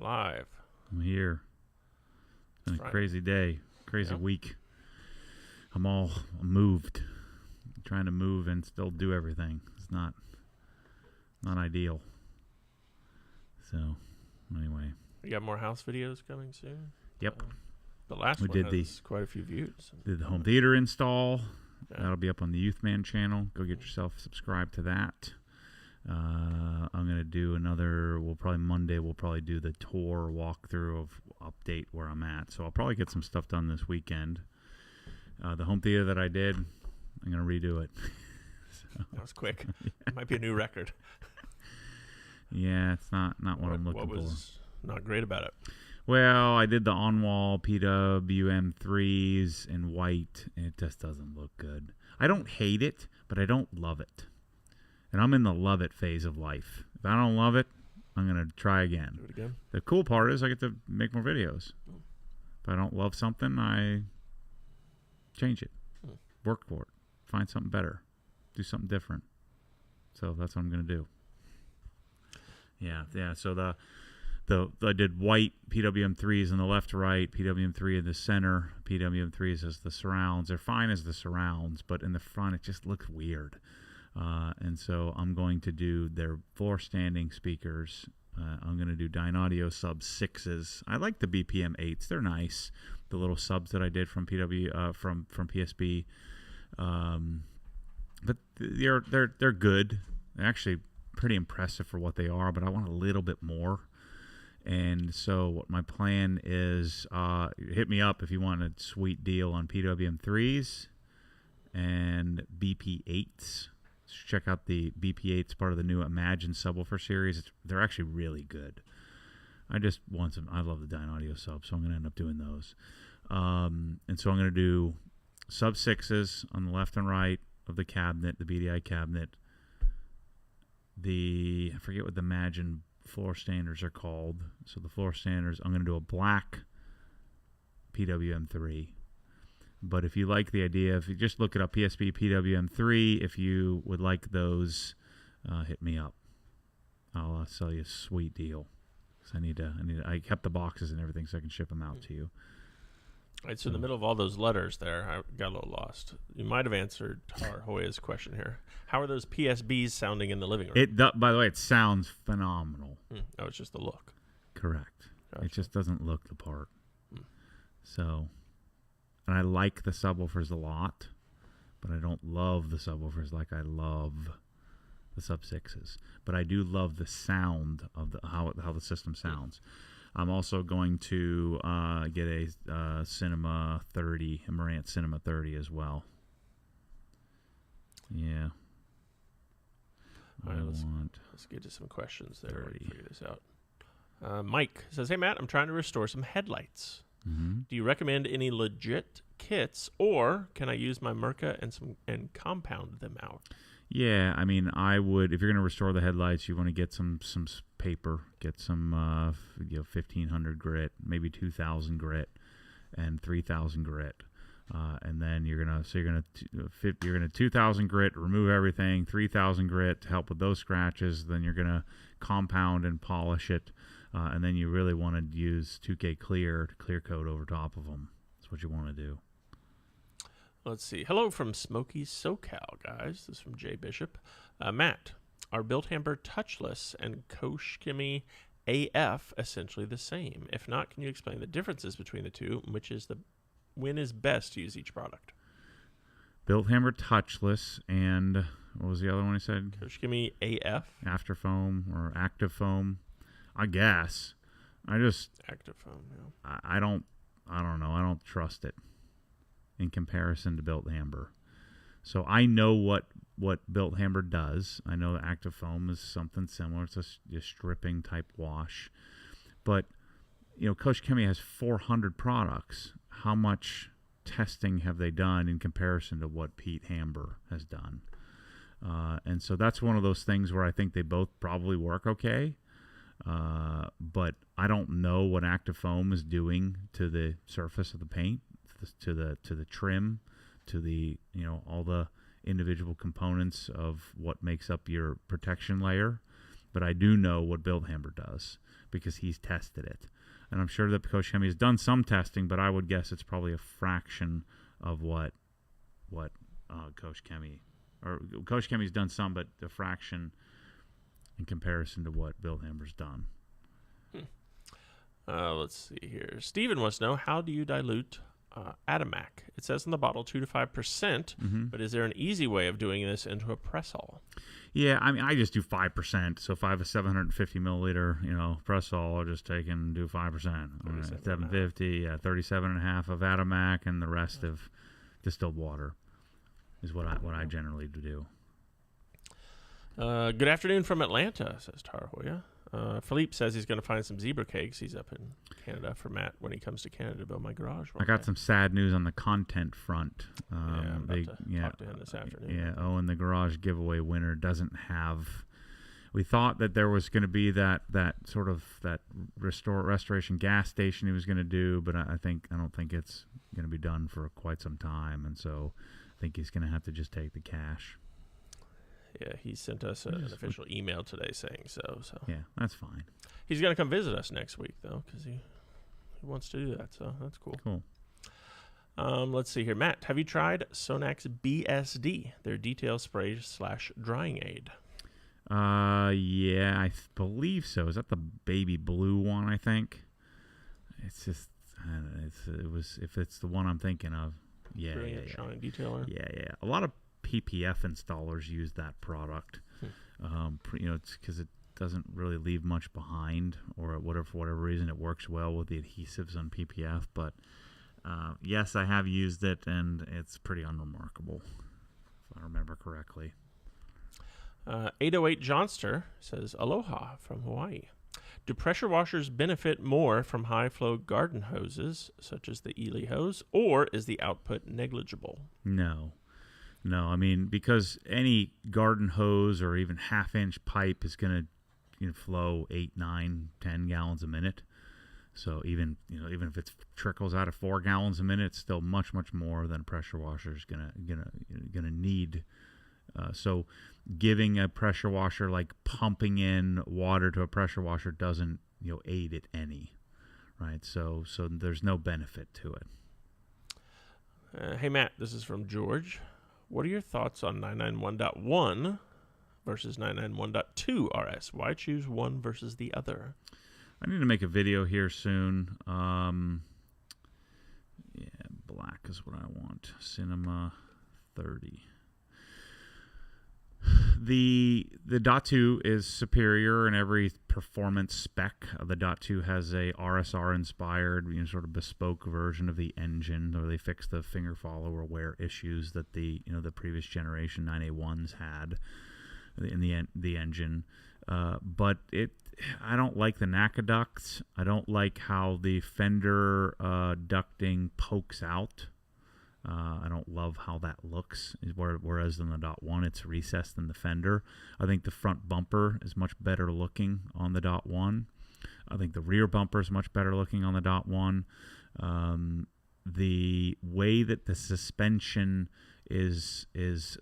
live. I'm here. It's been a crazy day, crazy week. I'm moved. I'm trying to move and still do everything. It's not ideal. So, anyway. You got more house videos coming soon? Yep. The last one has quite a few views. Did the home theater install. Yeah. That'll be up on the Youth Man channel. Go get yourself subscribed to that. I'm going to do another, Monday, we'll probably do the tour walkthrough of update where I'm at. So I'll probably get some stuff done this weekend. The home theater that I did, I'm going to redo it. That was quick. It might be a new record. Yeah, it's not what I'm looking for. What was not great about it? Well, I did the on-wall PWM3s in white, and it just doesn't look good. I don't hate it, but I don't love it. And I'm in the love it phase of life. If I don't love it, I'm going to try again. Do it again. The cool part is I get to make more videos. If I don't love something, I change it. Work for it. Find something better. Do something different. So that's what I'm going to do. Yeah. So I did white PWM3s in the left to right, PWM3 in the center, PWM3s as the surrounds. They're fine as the surrounds, but in the front it just looks weird. And so I'm going to do their floor standing speakers. I'm going to do Dynaudio sub 6s. I like the BPM 8s. They're nice. The little subs that I did from from PSB. But they're good. They're actually pretty impressive for what they are, but I want a little bit more. And so what my plan is, hit me up if you want a sweet deal on PWM3s and BP8s. Check out the BP8s, part of the new Imagine subwoofer series. They're actually really good. I just want some. I love the Dynaudio subs, so I'm going to end up doing those. And so I'm going to do sub 6s on the left and right of the cabinet, the BDI cabinet. I forget what the Imagine floor standers are called. So the floor standers, I'm going to do a black PWM3. But if you like the idea, if you just look it up, PSB PWM3, if you would like those, hit me up. I'll sell you a sweet deal. So I kept the boxes and everything so I can ship them out to you. All right, so in the middle of all those letters there, I got a little lost. You might have answered Tar Hoya's question here. How are those PSBs sounding in the living room? By the way, it sounds phenomenal. Oh, it's just the look. Correct. Gotcha. It just doesn't look the part. So, and I like the subwoofers a lot, but I don't love the subwoofers like I love the sub 6s. But I do love the sound of how the system sounds. I'm also going to get a Cinema 30, a Marantz Cinema 30 as well. Yeah. All right, let's get to some questions there. We'll figure this out. Mike says, "Hey Matt, I'm trying to restore some headlights. Mm-hmm. Do you recommend any legit kits, or can I use my Mirka and compound them out?" Yeah, I mean, I would, if you're going to restore the headlights, you want to get some paper, get some 1500 grit, maybe 2000 grit, and 3000 grit, and then you're gonna 2000 grit, remove everything, 3000 grit to help with those scratches. Then you're gonna compound and polish it, and then you really want to use 2K clear to clear coat over top of them. That's what you want to do. Let's see. Hello from Smoky SoCal, guys. This is from Jay Bishop. Matt, are Bilthamber Touchless and Koshkimi AF essentially the same? If not, can you explain the differences between the two? When is best to use each product? Bilthamber Touchless and what was the other one I said? Koshkimi AF. After foam or active foam, I guess. Active foam. Yeah. I don't know. I don't trust it in comparison to Bilthamber. So I know what Bilthamber does. I know the active foam is something similar. It's a stripping type wash. But, Koshkemi has 400 products. How much testing have they done in comparison to what Pete Hamber has done? And so that's one of those things where I think they both probably work okay. But I don't know what active foam is doing to the surface of the paint, to the trim, to the all the individual components of what makes up your protection layer. But I do know what Bilthamber does. because he's tested it. And I'm sure that Coach Kemi has done some testing, but I would guess it's probably a fraction of what Coach Kemi's done some, but a fraction in comparison to what Bilthamber's done. Let's see here. Steven wants to know, how do you dilute Atomac? It says in the bottle 2 to 5%, but is there an easy way of doing this into a press-all? Yeah, I mean, I just do 5%. So if I have a 750 milliliter, press-all, I'll just take and do 5%. 750, 37.5 of Atomac, and the rest of distilled water is what I generally do. Good afternoon from Atlanta, says Tar Hoya. Philippe says he's going to find some zebra cakes. He's up in Canada for Matt when he comes to Canada to build my garage. I got some sad news on the content front. I'm about to talk to him this afternoon. Yeah, and the garage giveaway winner doesn't have. We thought that there was going to be that sort of that restoration gas station he was going to do, but I don't think it's going to be done for quite some time, and so I think he's going to have to just take the cash. Yeah, he sent us an official email today saying so. Yeah, that's fine. He's going to come visit us next week, though, because he wants to do that, so that's cool. Cool. Let's see here. Matt, have you tried Sonac's BSD, their detail spray / drying aid? Yeah, I believe so. Is that the baby blue one, I think? It's just, I don't know, if it's the one I'm thinking of. Yeah. Shine detailer? Yeah. A lot of PPF installers use that product. It's because it doesn't really leave much behind, or for whatever reason it works well with the adhesives on PPF. But yes, I have used it, and it's pretty unremarkable, if I remember correctly. 808 Johnster says, Aloha from Hawaii. Do pressure washers benefit more from high-flow garden hoses, such as the Ely hose, or is the output negligible? No, I mean, because any garden hose or even half-inch pipe is going to flow 8, 9, 10 gallons a minute. So even if it trickles out of 4 gallons a minute, it's still much more than a pressure washer is gonna need. So giving a pressure washer, like pumping in water to a pressure washer, doesn't aid it any, right? So there's no benefit to it. Hey Matt, this is from George. What are your thoughts on 991.1 versus 991.2 RS? Why choose one versus the other? I need to make a video here soon. Black is what I want. Cinema 30. The Dot 2 is superior in every performance spec. The Dot 2 has a RSR inspired, sort of bespoke version of the engine, or they fixed the finger follower wear issues that the previous generation 9A1s had in the engine. But I don't like the NACA ducts. I don't like how the fender ducting pokes out. I don't love how that looks, whereas in the Dot 1, it's recessed in the fender. I think the front bumper is much better looking on the Dot 1. I think the rear bumper is much better looking on the Dot 1. The way that the suspension is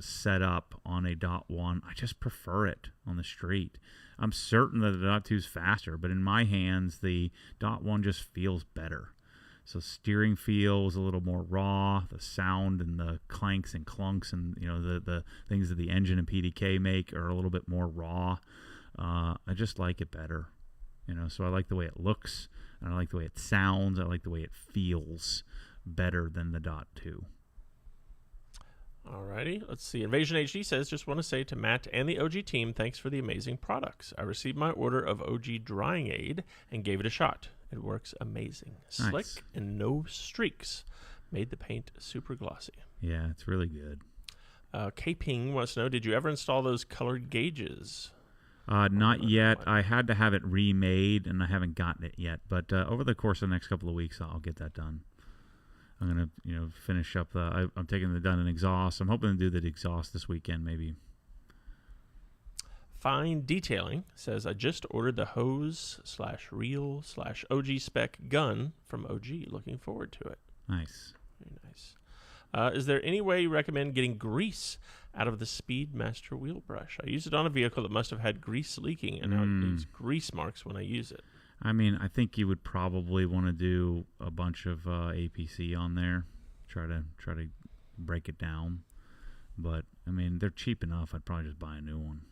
set up on a Dot 1, I just prefer it on the street. I'm certain that the Dot 2 is faster, but in my hands, the Dot 1 just feels better. So steering feels a little more raw. The sound and the clanks and clunks and the things that the engine and PDK make are a little bit more raw. I just like it better. So I like the way it looks, and I like the way it sounds. I like the way it feels better than the Dot 2. Alrighty, let's see. Invasion HD says, just want to say to Matt and the OG team, thanks for the amazing products. I received my order of OG drying aid and gave it a shot. It works amazing. Slick Nice. And no streaks. Made the paint super glossy. Yeah, it's really good. K-Ping wants to know, did you ever install those colored gauges? Not yet. I had to have it remade, and I haven't gotten it yet. But over the course of the next couple of weeks, I'll get that done. I'm going to, finish up I'm taking the Dun & Exhaust. I'm hoping to do the exhaust this weekend, maybe. Fine Detailing says, I just ordered the hose /reel /OG spec gun from OG. Looking forward to it. Nice. Very nice. Is there any way you recommend getting grease out of the Speedmaster wheel brush? I used it on a vehicle that must have had grease leaking, and now it leaves grease marks when I use it. I mean, I think you would probably want to do a bunch of APC on there, try to break it down. But I mean, they're cheap enough. I'd probably just buy a new one.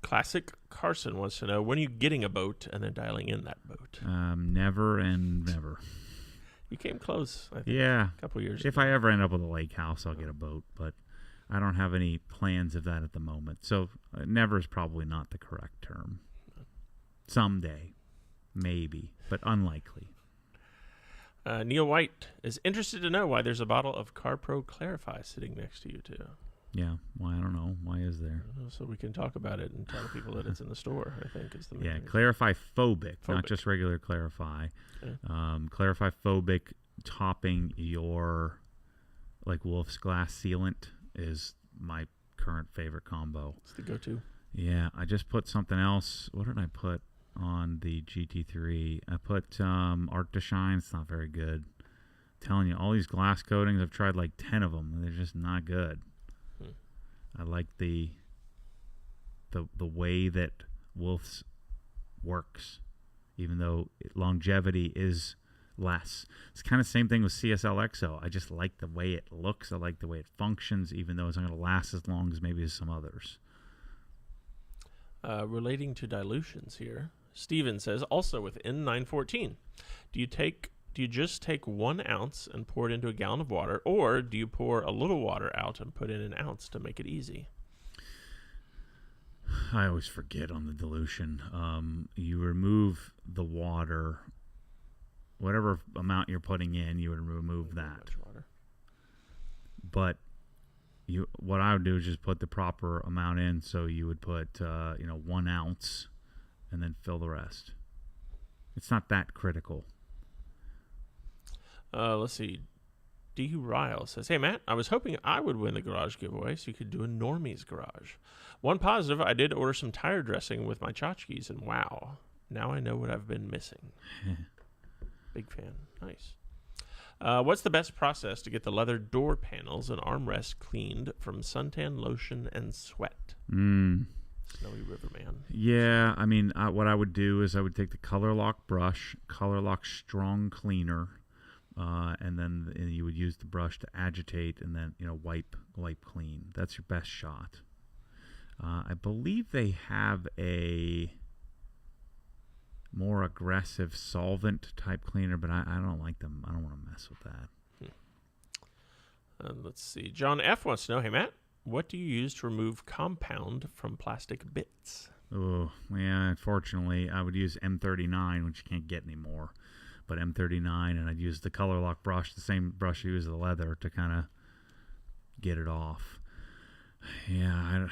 Classic Carson wants to know, when are you getting a boat and then dialing in that boat? Never and never. You came close, I think, Yeah. a couple years If ago. I ever end up with a lake house, I'll get a boat. But I don't have any plans of that at the moment. So never is probably not the correct term. Someday, maybe, but unlikely. Neil White is interested to know why there's a bottle of CarPro Clarify sitting next to you, too. Yeah, why? I don't know. Why is there? So we can talk about it and tell people that it's in the store, I think is the main reason. Clarify Phobic, not just regular Clarify. Okay. Clarify Phobic topping your Wolf's Glass sealant is my current favorite combo. It's the go-to. Yeah, I just put something else. What did I put on the GT3? I put Art to Shine. It's not very good. I'm telling you, all these glass coatings, I've tried like 10 of them. And they're just not good. I like the way that Wolf's works, even though longevity is less. It's kind of the same thing with CSL XO. I just like the way it looks. I like the way it functions, even though it's not going to last as long as maybe some others. Relating to dilutions here, Steven says, also with N914, do you just take 1 ounce and pour it into a gallon of water, or do you pour a little water out and put in an ounce to make it easy? I always forget on the dilution. You remove the water, whatever amount you're putting in, you would remove that. But what I would do is just put the proper amount in. So you would put 1 ounce and then fill the rest. It's not that critical. Let's see. D. Ryle says, hey, Matt, I was hoping I would win the garage giveaway so you could do a Normie's garage. One positive, I did order some tire dressing with my tchotchkes, and wow, now I know what I've been missing. Big fan. Nice. What's the best process to get the leather door panels and armrest cleaned from suntan, lotion, and sweat? Snowy Riverman. Yeah, I mean, what I would do is I would take the Color Lock brush, Color Lock Strong Cleaner, and then you would use the brush to agitate and then wipe clean. That's your best shot. I believe they have a more aggressive solvent type cleaner, but I don't like them. I don't want to mess with that. Let's see. John F. wants to know, hey, Matt, what do you use to remove compound from plastic bits? Oh, yeah, unfortunately, I would use M39, which you can't get anymore. But M39, and I'd use the Color Lock brush, the same brush I use the leather, to kind of get it off. Yeah,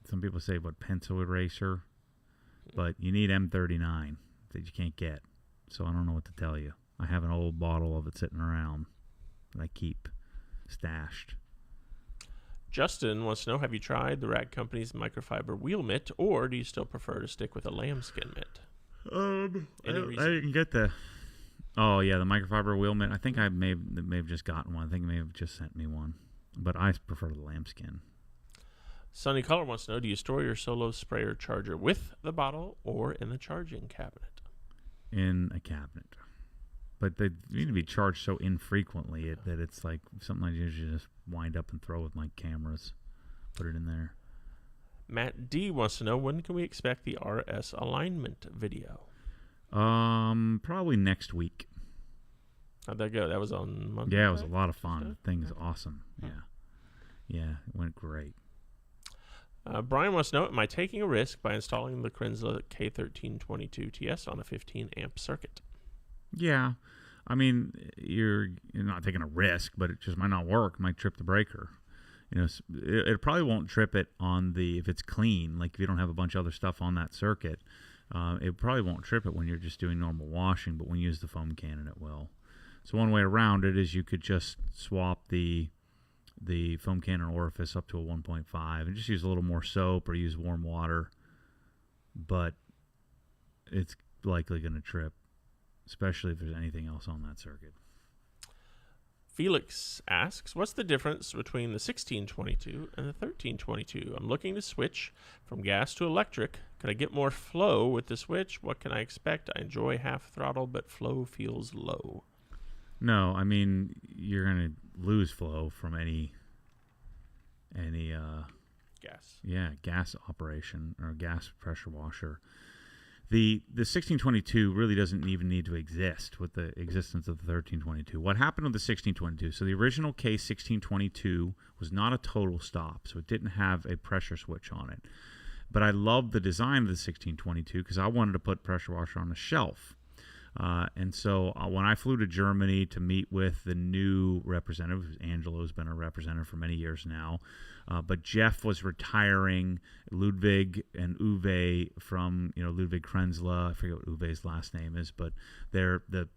some people say, pencil eraser? But you need M39 that you can't get. So I don't know what to tell you. I have an old bottle of it sitting around that I keep stashed. Justin wants to know, have you tried the Rag Company's microfiber wheel mitt, or do you still prefer to stick with a lambskin mitt? I didn't get the microfiber wheel mitt. I think I may have just gotten one. I think they may have just sent me one. But I prefer the lambskin. Sunny Color wants to know, do you store your solo sprayer charger with the bottle or in the charging cabinet? In a cabinet. But they need to be charged so infrequently that it's like something I usually just wind up and throw with my cameras. Put it in there. Matt D wants to know, when can we expect the RS alignment video? Probably next week. How'd that go? That was on Monday? Yeah, it was a lot of fun. The thing is awesome. Yeah, it went great. Brian wants to know, am I taking a risk by installing the Kranzle K1322 TS on a 15 amp circuit? Yeah. I mean, you're not taking a risk, but it just might not work. It might trip the breaker. It probably won't trip it if it's clean, like if you don't have a bunch of other stuff on that circuit. It probably won't trip it when you're just doing normal washing, but when you use the foam cannon, it will. So one way around it is you could just swap the foam cannon orifice up to a 1.5 and just use a little more soap or use warm water, but it's likely going to trip, especially if there's anything else on that circuit. Felix asks, what's the difference between the 1622 and the 1322? I'm looking to switch from gas to electric. Could I get more flow with the switch? What can I expect? I enjoy half throttle, but flow feels low. No, I mean, you're going to lose flow from any Gas. Yeah, gas operation or gas pressure washer. The 1622 really doesn't even need to exist with the existence of the 1322. What happened with the 1622? So the original case 1622 was not a total stop, so it didn't have a pressure switch on it. But I loved the design of the 1622 because I wanted to put pressure washer on a shelf. And so when I flew to Germany to meet with the new representative, Angelo's been a representative for many years now, but Jeff was retiring, Ludwig and Uwe from Ludwig Kranzle. I forget what Uwe's last name is, but they're the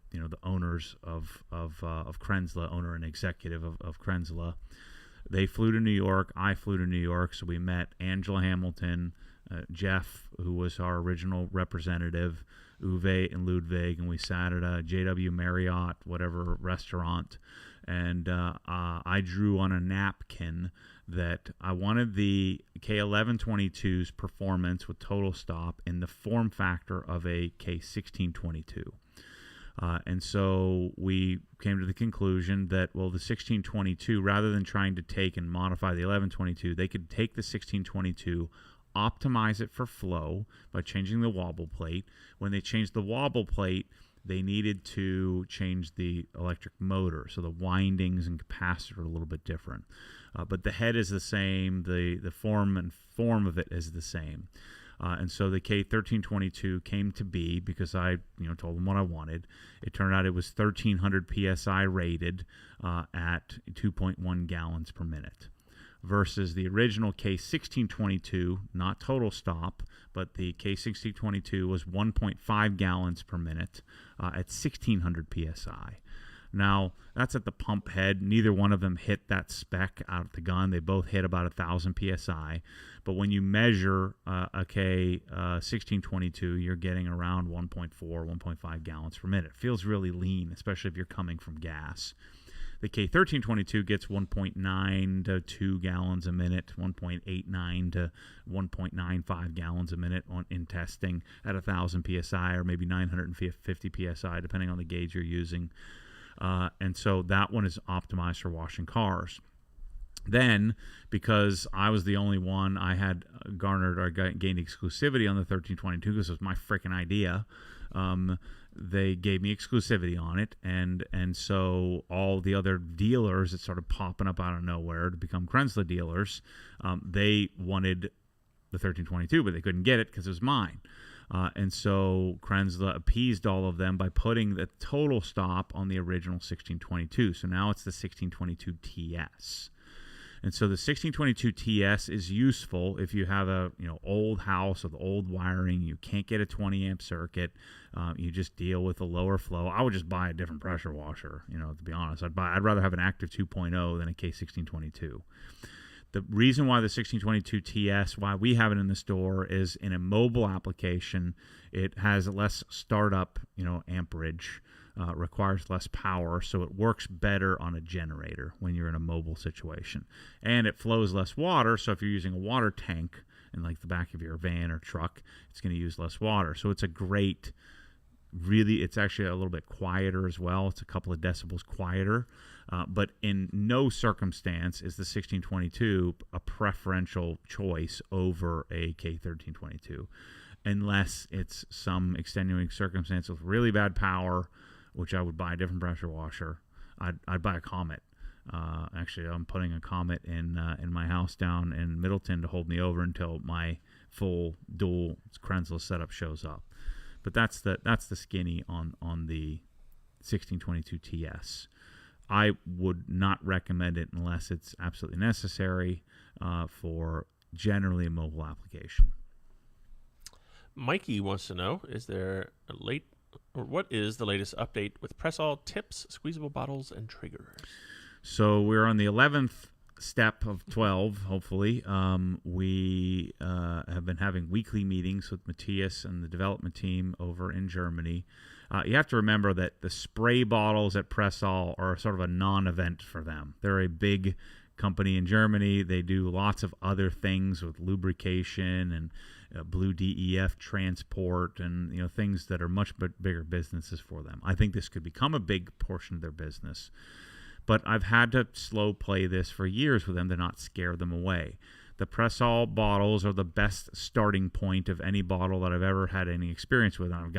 owners of Kranzle, owner and executive of Kranzle. They flew to New York. I flew to New York, so we met Angela Hamilton, Jeff, who was our original representative, Uwe and Ludwig, and we sat at a JW Marriott, whatever restaurant, and I drew on a napkin that I wanted the K1122's performance with total stop in the form factor of a K1622. And so we came to the conclusion that, well, the 1622, rather than trying to take and modify the 1122, they could take the 1622, optimize it for flow by changing the wobble plate. When they changed the wobble plate, they needed to change the electric motor, so the windings and capacitor are a little bit different. But the head is the same, the form of it is the same. And so the K1322 came to be because I told them what I wanted. It turned out it was 1,300 PSI rated at 2.1 gallons per minute. Versus the original K1622, not total stop, but the K1622 was 1.5 gallons per minute at 1,600 PSI. Now, that's at the pump head. Neither one of them hit that spec out of the gun. They both hit about 1,000 PSI. But when you measure a K1622, you're getting around 1.4, 1.5 gallons per minute. It feels really lean, especially if you're coming from gas. The K1322 gets 1.9 to 2 gallons a minute, 1.89 to 1.95 gallons a minute in testing at 1,000 PSI or maybe 950 PSI, depending on the gauge you're using. And so that one is optimized for washing cars. Then, because I was the only one, I had garnered or gained exclusivity on the 1322 because it was my freaking idea. They gave me exclusivity on it, and so all the other dealers that started popping up out of nowhere to become Kranzle dealers, they wanted the 1322, but they couldn't get it because it was mine. And so Kranzle appeased all of them by putting the total stop on the original 1622. So now it's the 1622 TS. And so the 1622 TS is useful if you have a old house with old wiring, you can't get a 20 amp circuit, you just deal with a lower flow. I would just buy a different pressure washer, to be honest. I'd rather have an active 2.0 than a K1622. The reason why the 1622 TS, why we have it in the store, is in a mobile application, it has less startup, amperage. Requires less power, so it works better on a generator when you're in a mobile situation. And it flows less water, so if you're using a water tank in like the back of your van or truck, it's going to use less water. So it's a great, it's actually a little bit quieter as well. It's a couple of decibels quieter. But in no circumstance is the 1622 a preferential choice over a K1322, unless it's some extenuating circumstance with really bad power, which I would buy a different pressure washer. I'd buy a Comet. Actually, I'm putting a Comet in my house down in Middleton to hold me over until my full dual Kranzle setup shows up. But that's the skinny on the 1622 TS. I would not recommend it unless it's absolutely necessary for generally a mobile application. Mikey wants to know, what is the latest update with Pressall tips, squeezable bottles, and triggers? So we're on the 11th step of 12, hopefully, we have been having weekly meetings with Matthias and the development team over in Germany. You have to remember that the spray bottles at Pressall are sort of a non-event for them. They're a big company in Germany. They do lots of other things with lubrication and blue DEF transport and things that are much bigger businesses for them. I think this could become a big portion of their business. But I've had to slow play this for years with them to not scare them away. The Pressall bottles are the best starting point of any bottle that I've ever had any experience with. And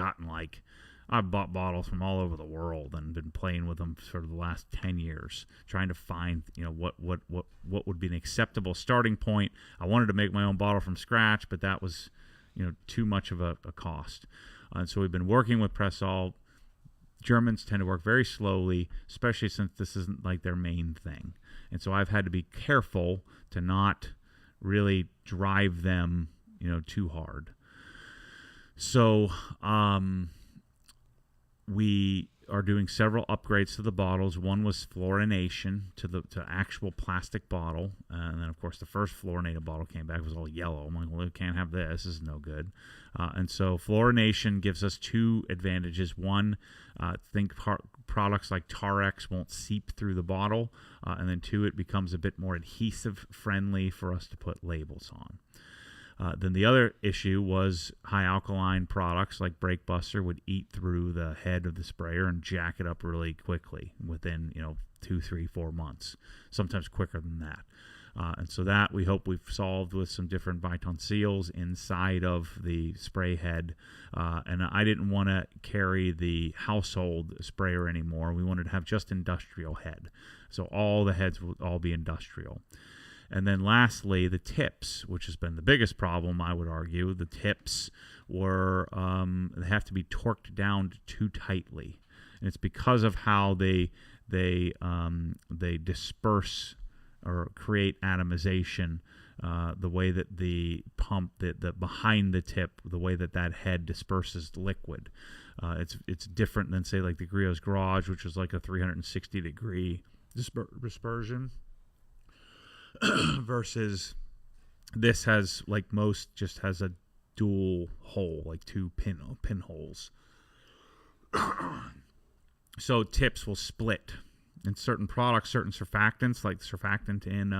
I've bought bottles from all over the world and been playing with them for the last 10 years, trying to find, what would be an acceptable starting point. I wanted to make my own bottle from scratch, but that was, too much of a cost. And so we've been working with Pressall. Germans tend to work very slowly, especially since this isn't like their main thing. And so I've had to be careful to not really drive them, too hard. So, we are doing several upgrades to the bottles. One was fluorination to actual plastic bottle, and then of course the first fluorinated bottle came back, it was all yellow. I'm like, well, we can't have this. This is no good. And so fluorination gives us two advantages. One, products like Tarex won't seep through the bottle, and then two, it becomes a bit more adhesive friendly for us to put labels on. Then the other issue was high alkaline products like Brake Buster would eat through the head of the sprayer and jack it up really quickly within 2, 3, 4 months, sometimes quicker than that. And so that we hope we've solved with some different Viton seals inside of the spray head. And I didn't want to carry the household sprayer anymore. We wanted to have just industrial head. So all the heads would all be industrial. And then lastly, the tips, which has been the biggest problem, I would argue. The tips were, they have to be torqued down too tightly. And it's because of how they disperse or create atomization, the way that the pump, the behind the tip, the way that head disperses liquid. It's different than, say, like the Griot's Garage, which is like a 360-degree dispersion. Versus this has, like most, just has a dual hole, like two pinholes. So tips will split. In certain products, certain surfactants, like the surfactant in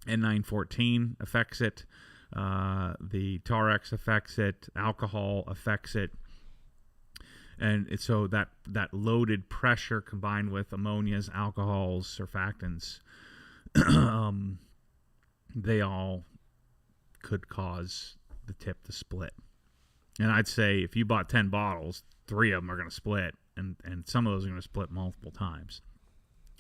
N914 affects it. The Tarex affects it. Alcohol affects it. And so that loaded pressure combined with ammonias, alcohols, surfactants, they all could cause the tip to split. And I'd say if you bought 10 bottles, 3 of them are going to split, and some of those are going to split multiple times.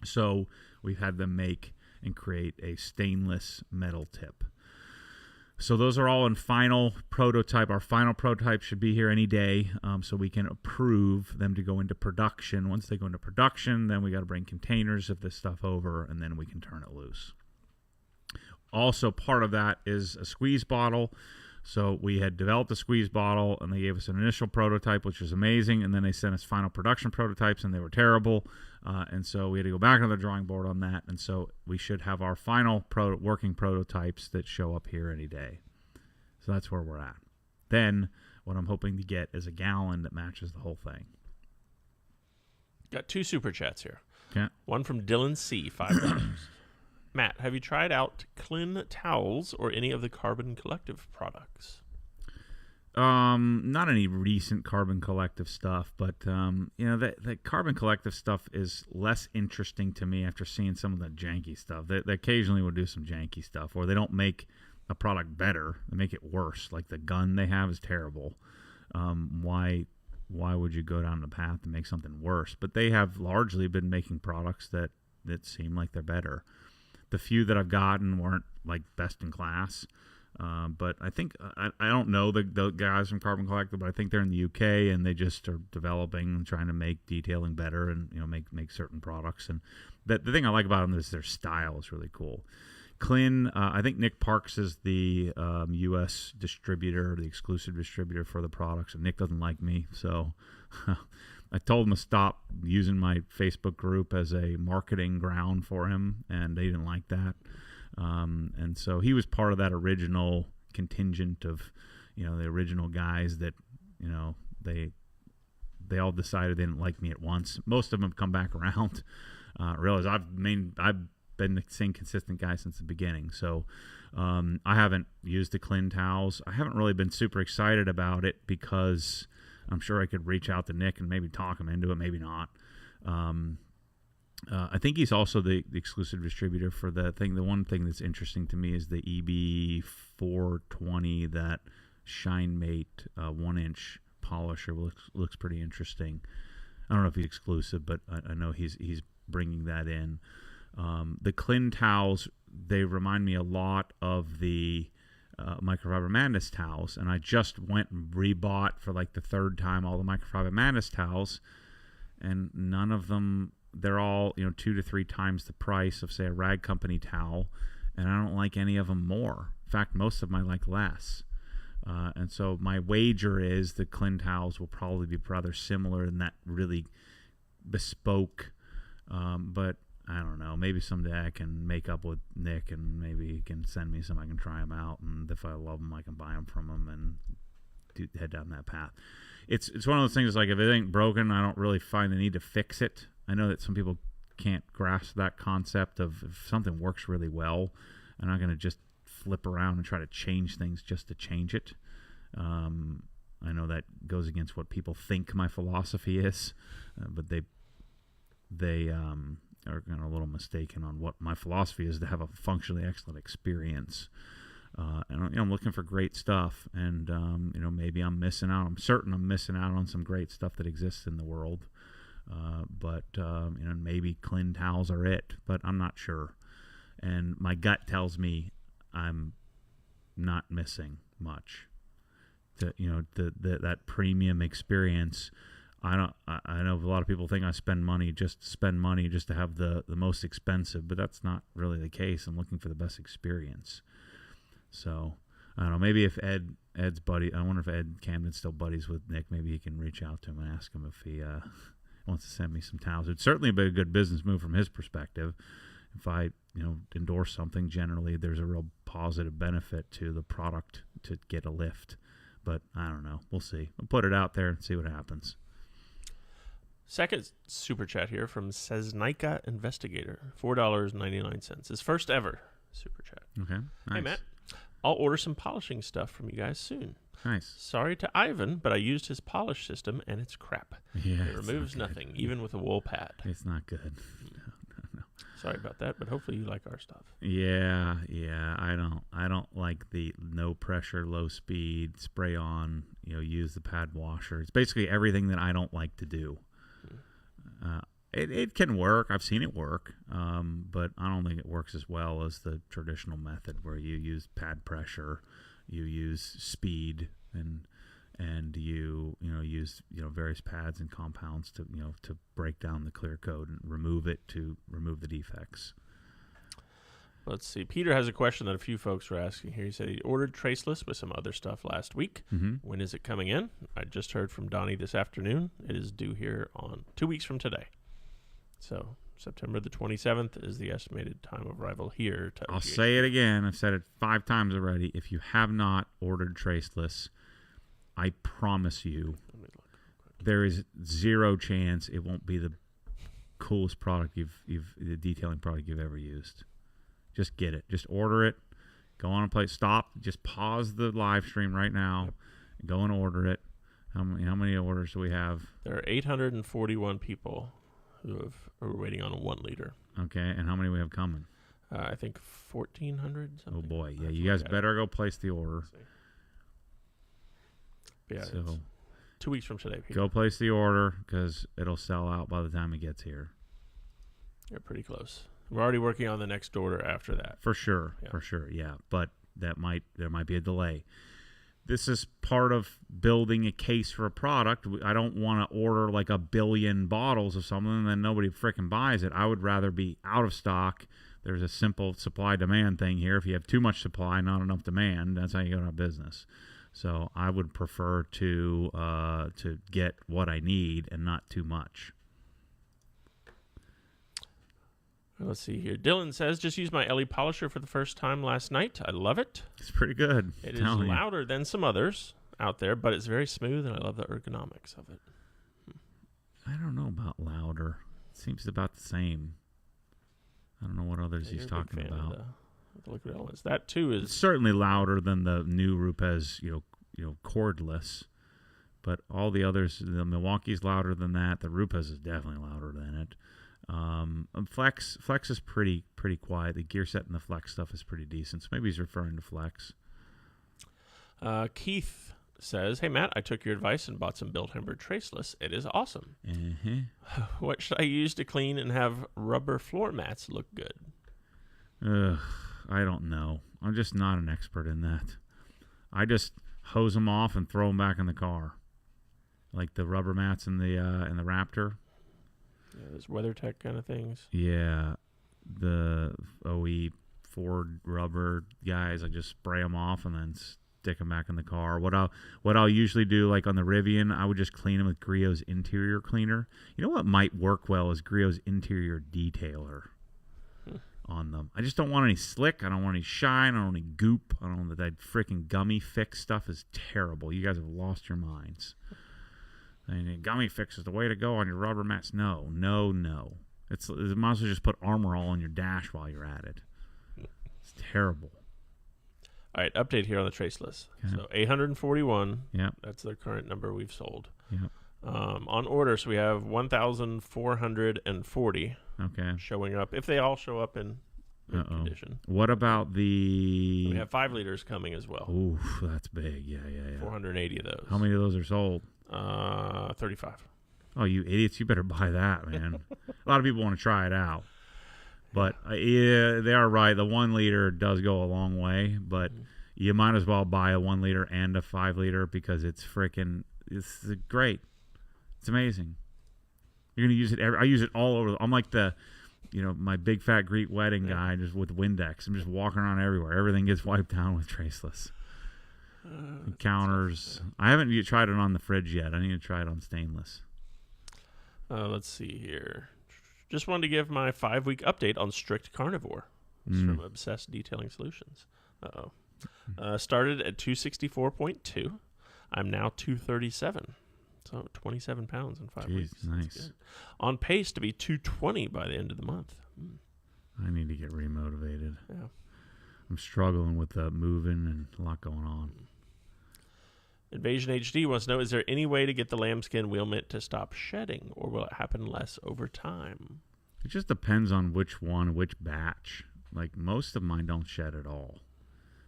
So we've had them make and create a stainless metal tip. So those are all in final prototype. Our final prototype should be here any day, so we can approve them to go into production. Once they go into production, then we got to bring containers of this stuff over, and then we can turn it loose. Also, part of that is a squeeze bottle. So we had developed a squeeze bottle, and they gave us an initial prototype, which was amazing, and then they sent us final production prototypes, and they were terrible. And so we had to go back on the drawing board on that, and so we should have our final working prototypes that show up here any day. So that's where we're at. Then what I'm hoping to get is a gallon that matches the whole thing. Got 2 super chats here. Okay. One from Dylan C, $5. Matt, have you tried out Klin towels or any of the Carbon Collective products? Not any recent Carbon Collective stuff, but the Carbon Collective stuff is less interesting to me after seeing some of the janky stuff. They occasionally will do some janky stuff, or they don't make a product better; they make it worse. Like the gun they have is terrible. Why would you go down the path to make something worse? But they have largely been making products that seem like they're better. The few that I've gotten weren't like best in class. But I think I don't know the guys from Carbon Collective, but I think they're in the UK and they just are developing and trying to make detailing better and make certain products. And the thing I like about them is their style is really cool. Klin, I think Nick Parks is the U.S. distributor, the exclusive distributor for the products, and Nick doesn't like me, so I told him to stop using my Facebook group as a marketing ground for him, and they didn't like that. And so he was part of that original contingent of, the original guys that, they all decided they didn't like me at once. Most of them have come back around. Realize I've been the same consistent guy since the beginning. So I haven't used the Clean towels. I haven't really been super excited about it because I'm sure I could reach out to Nick and maybe talk him into it, maybe not. I think he's also the exclusive distributor for the thing. The one thing that's interesting to me is the EB420, that ShineMate 1-inch polisher looks pretty interesting. I don't know if he's exclusive, but I know he's bringing that in. The Clean towels, they remind me a lot of the Microfiber Madness towels, and I just went and rebought for like the third time all the Microfiber Madness towels, and none of them, they're all 2 to 3 times the price of, say, a Rag Company towel, and I don't like any of them more. In fact, most of them I like less. And so my wager is the Clean towels will probably be rather similar in that really bespoke, but I don't know. Maybe someday I can make up with Nick, and maybe he can send me some. I can try them out, and if I love them, I can buy them from him and head down that path. It's one of those things. Like, if it ain't broken, I don't really find the need to fix it. I know that some people can't grasp that concept of, if something works really well, I'm not going to just flip around and try to change things just to change it. I know that goes against what people think my philosophy is, but they are a little mistaken on what my philosophy is, to have a functionally excellent experience. And I'm looking for great stuff, and maybe I'm missing out. I'm certain I'm missing out on some great stuff that exists in the world. But maybe Clean towels are it, but I'm not sure. And my gut tells me I'm not missing much. That premium experience. I know a lot of people think I spend money just to have the most expensive, but that's not really the case. I'm looking for the best experience. So I don't know. Maybe if Ed's buddy, I wonder if Ed Camden's still buddies with Nick. Maybe he can reach out to him and ask him if he wants to send me some towels. It'd certainly be a good business move from his perspective. If I endorse something, generally there's a real positive benefit to the product to get a lift. But I don't know. We'll see. We'll put it out there and see what happens. Second super chat here from Seznaika Investigator, $4.99. His first ever super chat. Okay. Nice. Hey, Matt. I'll order some polishing stuff from you guys soon. Nice. Sorry to Ivan, but I used his polish system, and it's crap. Yeah, it removes nothing, even with a wool pad. It's not good. No. Sorry about that, but hopefully you like our stuff. Yeah. I don't like the no pressure, low speed, spray on, use the pad washer. It's basically everything that I don't like to do. It can work. I've seen it work, but I don't think it works as well as the traditional method where you use pad pressure, you use speed, and you use various pads and compounds to break down the clear coat and remove the defects. Let's see. Peter has a question that a few folks were asking here. He said he ordered Traceless with some other stuff last week. Mm-hmm. When is it coming in? I just heard from Donnie this afternoon. It is due here on 2 weeks from today. So September the 27th is the estimated time of arrival here. I'll say it again. I've said it 5 times already. If you have not ordered Traceless, I promise you there is zero chance it won't be the coolest product the detailing product you've ever used. Just get it. Just order it. Go on and play. Stop. Just pause the live stream right now. Yep. And go and order it. How many orders do we have? There are 841 people who are waiting on a 1 liter. Okay, and how many we have coming? I think 1,400. Something. Oh boy, yeah. You guys better go place the order. Yeah, so 2 weeks from today. Peter. Go place the order because it'll sell out by the time it gets here. You're pretty close. We're already working on the next order after that. For sure, yeah. But there might be a delay. This is part of building a case for a product. I don't want to order like 1 billion bottles of something and then nobody freaking buys it. I would rather be out of stock. There's a simple supply-demand thing here. If you have too much supply, not enough demand, that's how you go out of business. So I would prefer to get what I need and not too much. Let's see here. Dylan says, just used my LE polisher for the first time last night. I love it. It's pretty good. It is louder than some others out there, but it's very smooth, and I love the ergonomics of it. I don't know about louder. It seems about the same. I don't know what others he's talking about. The liquid elements. That too is it's certainly louder than the new Rupes, cordless. But all the others, the Milwaukee's louder than that. The Rupes is definitely louder than it. Flex is pretty quiet. The gear set and the Flex stuff is pretty decent. So maybe he's referring to Flex. Keith says, "Hey Matt, I took your advice and bought some Bilthamber Traceless. It is awesome. Uh-huh. What should I use to clean and have rubber floor mats look good?" I don't know. I'm just not an expert in that. I just hose them off and throw them back in the car, like the rubber mats in the Raptor. Yeah, those WeatherTech kind of things. Yeah, the OE Ford rubber guys. I just spray them off and then stick them back in the car. What I'll usually do, like on the Rivian, I would just clean them with Griot's interior cleaner. You know what might work well is Griot's interior detailer on them. I just don't want any slick. I don't want any shine. I don't want any goop. I don't want that freaking gummy fix stuff is terrible. You guys have lost your minds. And gummy fix is the way to go on your rubber mats. No. It might as well just put Armor All on your dash while you're at it. It's terrible. All right, update here on the Traceless. Okay. So 841. Yep. That's the current number we've sold. Yep. On order, so we have 1,440 showing up. If they all show up in good condition. What about the... We have 5 liters coming as well. Ooh, that's big. Yeah. 480 of those. How many of those are sold? 35. Oh, you idiots. You better buy that, man. A lot of people want to try it out. But, yeah, they are right. The 1 liter does go a long way. But you might as well buy a 1 liter and a 5 liter because it's great. It's amazing. You're going to use it. I use it all over. I'm like my big fat Greek wedding guy just with Windex. I'm just walking around everywhere. Everything gets wiped down with Traceless. Counters. I haven't tried it on the fridge yet. I need to try it on stainless. Let's see here. Just wanted to give my 5-week update on Strict Carnivore. It's from Obsessed Detailing Solutions. Started at 264.2. I'm now 237. So 27 pounds in 5 weeks. Nice. On pace to be 220 by the end of the month. I need to get remotivated. Yeah. I'm struggling with moving and a lot going on. Invasion HD wants to know, is there any way to get the lambskin wheel mitt to stop shedding, or will it happen less over time? It just depends on which batch. Like, most of mine don't shed at all.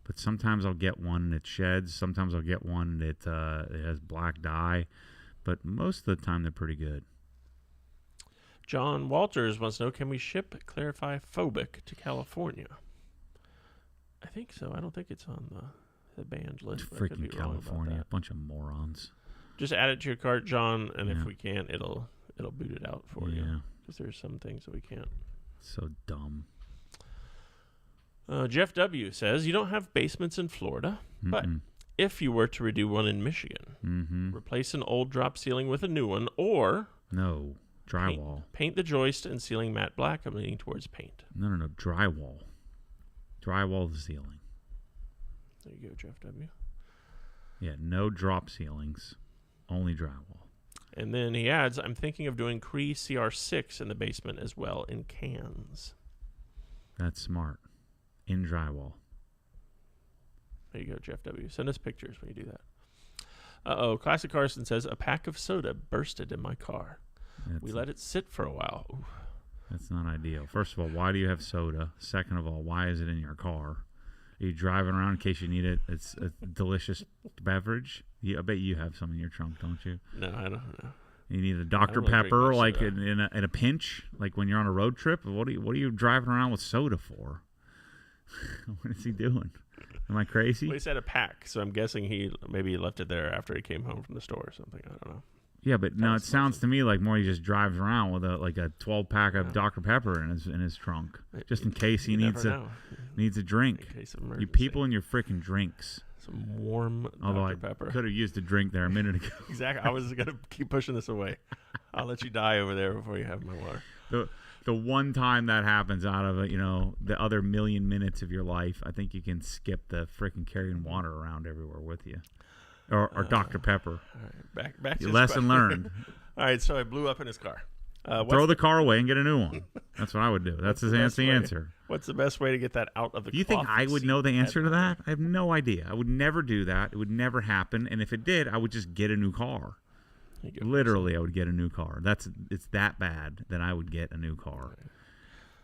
But sometimes I'll get one that sheds. Sometimes I'll get one that it has black dye. But most of the time, they're pretty good. John Walters wants to know, can we ship Clarify Phobic to California? I think so. I don't think it's on the banned list. It's freaking California. A bunch of morons. Just add it to your cart, John, and if we can't, it'll boot it out for you. Yeah. Because there's some things that we can't. So dumb. Jeff W. says, you don't have basements in Florida, but if you were to redo one in Michigan, replace an old drop ceiling with a new one, or... No, drywall. Paint the joist and ceiling matte black. I'm leaning towards paint. No, drywall. Drywall the ceiling. There you go, Jeff W. Yeah, no drop ceilings, only drywall. And then he adds, I'm thinking of doing Cree CR6 in the basement as well in cans. That's smart. In drywall. There you go, Jeff W. Send us pictures when you do that. Classic Carson says, a pack of soda bursted in my car. We let it sit for a while. Ooh. That's not ideal. First of all, why do you have soda? Second of all, why is it in your car? Are you driving around in case you need it? It's a delicious beverage. I bet you have some in your trunk, don't you? No, I don't know. You need a Dr. Pepper, like in a pinch, like when you're on a road trip. What are you driving around with soda for? What is he doing? Am I crazy? Well, he said a pack, so I'm guessing he left it there after he came home from the store or something. I don't know. Yeah, but no, it sounds to me like more he just drives around with a 12-pack of Dr. Pepper in his trunk, just in case he needs a drink. In case of you people and your freaking drinks. Some warm Although Dr. Pepper. could have used a drink there a minute ago. Exactly. I was going to keep pushing this away. I'll let you die over there before you have my water. The one time that happens out of the other million minutes of your life, I think you can skip the freaking carrying water around everywhere with you, or Dr. Pepper. All right, back to lesson learned. All right, so I blew up in his car. Throw the car away and get a new one. That's what I would do. That's the answer. What's the best way to get that out of the? Do you think I would know the answer to that? I have no idea. I would never do that. It would never happen. And if it did, I would just get a new car. Literally, I would get a new car. It's that bad that I would get a new car.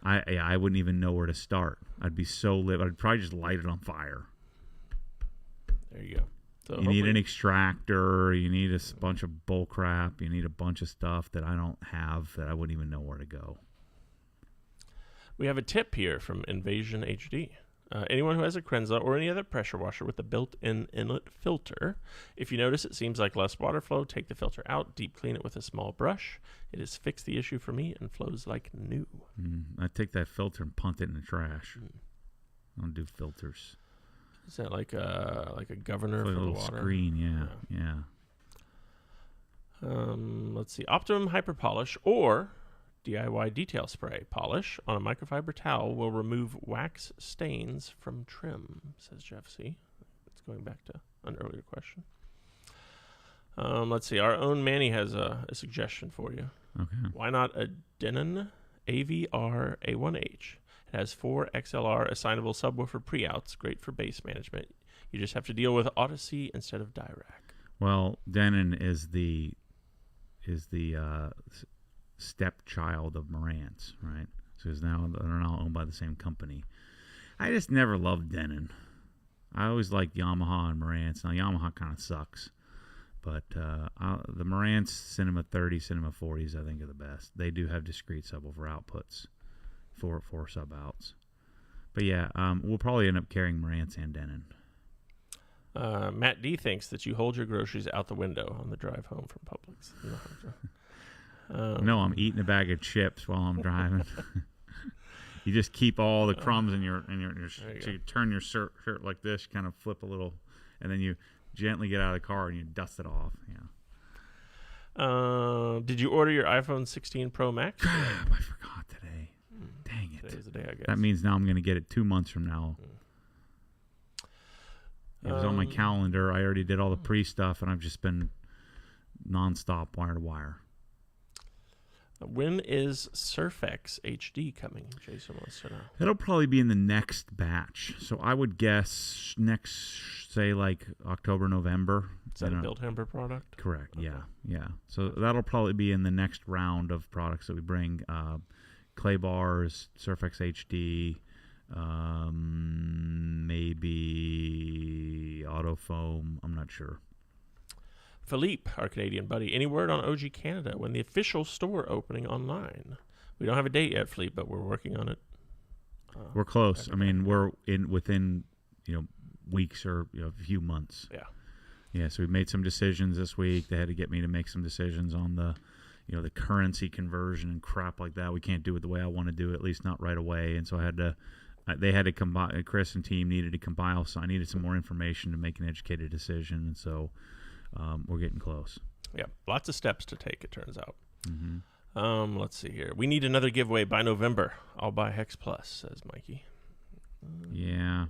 I wouldn't even know where to start. I'd be so lit. I'd probably just light it on fire. There you go. So you need an extractor. You need a bunch of bull crap. You need a bunch of stuff that I don't have that I wouldn't even know where to go. We have a tip here from Invasion HD. Anyone who has a Kranzle or any other pressure washer with a built-in inlet filter, if you notice it seems like less water flow, take the filter out, deep clean it with a small brush. It has fixed the issue for me and flows like new. I take that filter and punt it in the trash. I don't do filters. Is that like a governor for a the little water? Screen, yeah. Let's see. Optimum Hyper Polish or DIY Detail Spray polish on a microfiber towel will remove wax stains from trim, says Jeff C. It's going back to an earlier question. Let's see. Our own Manny has a suggestion for you. Okay. Why not a Denon AVR A1H? It has 4 XLR assignable subwoofer pre-outs, great for bass management. You just have to deal with Odyssey instead of Dirac. Well, Denon is the stepchild of Marantz, right? So they're now owned by the same company. I just never loved Denon. I always liked Yamaha and Marantz. Now Yamaha kind of sucks, but the Marantz Cinema 30, Cinema 40s I think are the best. They do have discrete subwoofer outputs for sub outs. But yeah, we'll probably end up carrying Marantz and Denon. Matt D thinks that you hold your groceries out the window on the drive home from Publix. No, I'm eating a bag of chips while I'm driving. You just keep all the crumbs in your so you turn your shirt like this, kind of flip a little, and then you gently get out of the car and you dust it off. Yeah. Did you order your iPhone 16 Pro Max? I forgot today. Dang it. Today's the day, I guess. That means now I'm going to get it 2 months from now. It was on my calendar. I already did all the pre-stuff, and I've just been nonstop wire to wire. When is Surfx HD coming? Jason wants to know. It'll probably be in the next batch. So I would guess next, say, like October, November. Is that a Built Hamber product? Correct. Okay. Yeah. So that'll probably be in the next round of products that we bring. Clay bars, Surfx HD, maybe auto foam. I'm not sure. Philippe, our Canadian buddy, any word on OG Canada when the official store opening online? We don't have a date yet, Philippe, but we're working on it. We're close. I mean, we're within weeks or a few months. Yeah. So we made some decisions this week. They had to get me to make some decisions on the the currency conversion and crap like that. We can't do it the way I want to do it, at least not right away. And so I had to. They had to combine. Chris and team needed to compile. So I needed some more information to make an educated decision. And so. We're getting close. Yeah, lots of steps to take, it turns out. Mm-hmm. Let's see here. We need another giveaway by November. I'll buy Hex Plus, says Mikey. Yeah.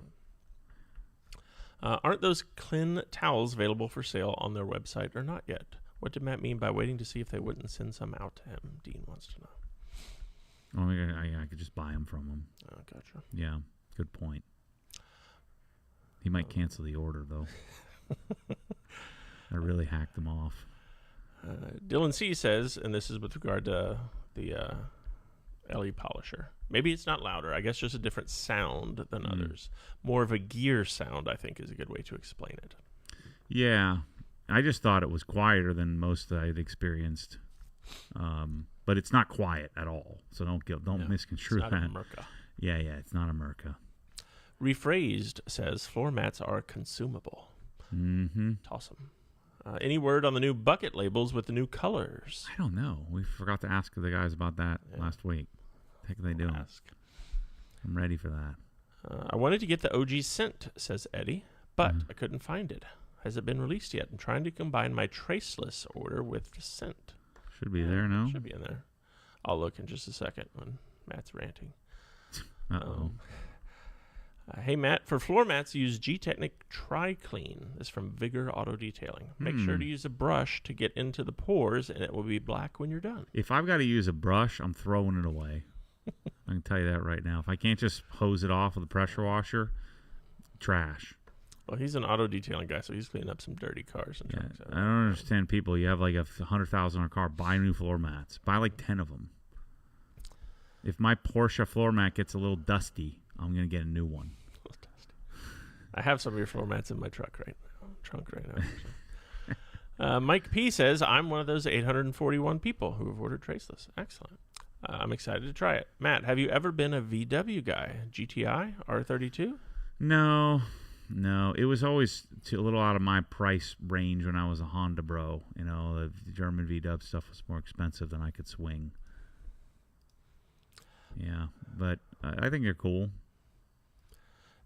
Aren't those Klin towels available for sale on their website or not yet? What did Matt mean by waiting to see if they wouldn't send some out to him? Dean wants to know. Oh, I could just buy them from him. Oh, gotcha. Yeah, good point. He might cancel the order, though. I really hacked them off. Dylan C says, and this is with regard to the LE polisher. Maybe it's not louder. I guess just a different sound than others. More of a gear sound, I think, is a good way to explain it. Yeah. I just thought it was quieter than most that I'd experienced. But it's not quiet at all. So don't misconstrue it's that. not a Merca. Yeah, it's not a Merca. Rephrased says, floor mats are consumable. Mm-hmm. Toss them. Any word on the new bucket labels with the new colors? I don't know. We forgot to ask the guys about that last week. What the heck are they doing? I'm ready for that. I wanted to get the OG scent, says Eddie, but I couldn't find it. Has it been released yet? I'm trying to combine my traceless order with the scent. Should be there now. Should be in there. I'll look in just a second when Matt's ranting. Uh-oh. Hey, Matt, for floor mats, use G-Technic Tri-Clean. This is from Vigor Auto Detailing. Make sure to use a brush to get into the pores, and it will be black when you're done. If I've got to use a brush, I'm throwing it away. I can tell you that right now. If I can't just hose it off with a pressure washer, trash. Well, he's an auto detailing guy, so he's cleaning up some dirty cars and trucks. I don't understand people. You have like a $100,000 car, buy new floor mats. Buy like 10 of them. If my Porsche floor mat gets a little dusty, I'm going to get a new one. I have some of your floor mats in my trunk right now. Mike P says, I'm one of those 841 people who have ordered traceless. Excellent. I'm excited to try it. Matt, have you ever been a VW guy? GTI? R32? No. It was always a little out of my price range when I was a Honda bro. You know, the German VW stuff was more expensive than I could swing. Yeah, but I think they're cool.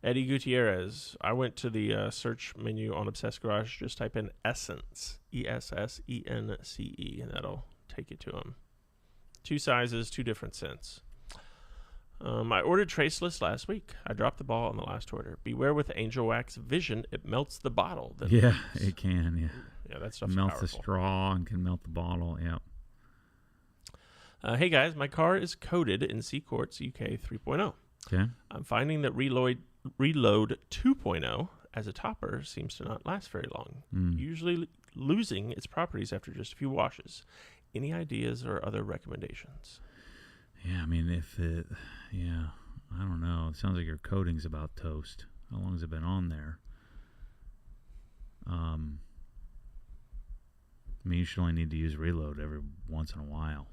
Eddie Gutierrez, I went to the search menu on Obsessed Garage. Just type in Essence, ESSENCE, and that'll take you to them. 2 sizes, 2 different scents. I ordered traceless last week. I dropped the ball on the last order. Beware with Angel Wax Vision. It melts the bottle. Yeah, it can, yeah. Yeah, that stuff's melts powerful. the straw and can melt the bottle, yeah. Hey, guys, my car is coated in C-Quartz UK 3.0. Okay. I'm finding that Reload 2.0 as a topper seems to not last very long, usually losing its properties after just a few washes. Any ideas or other recommendations? Yeah, I mean, I don't know. It sounds like your coating's about toast. How long has it been on there? I mean, you should only need to use Reload every once in a while.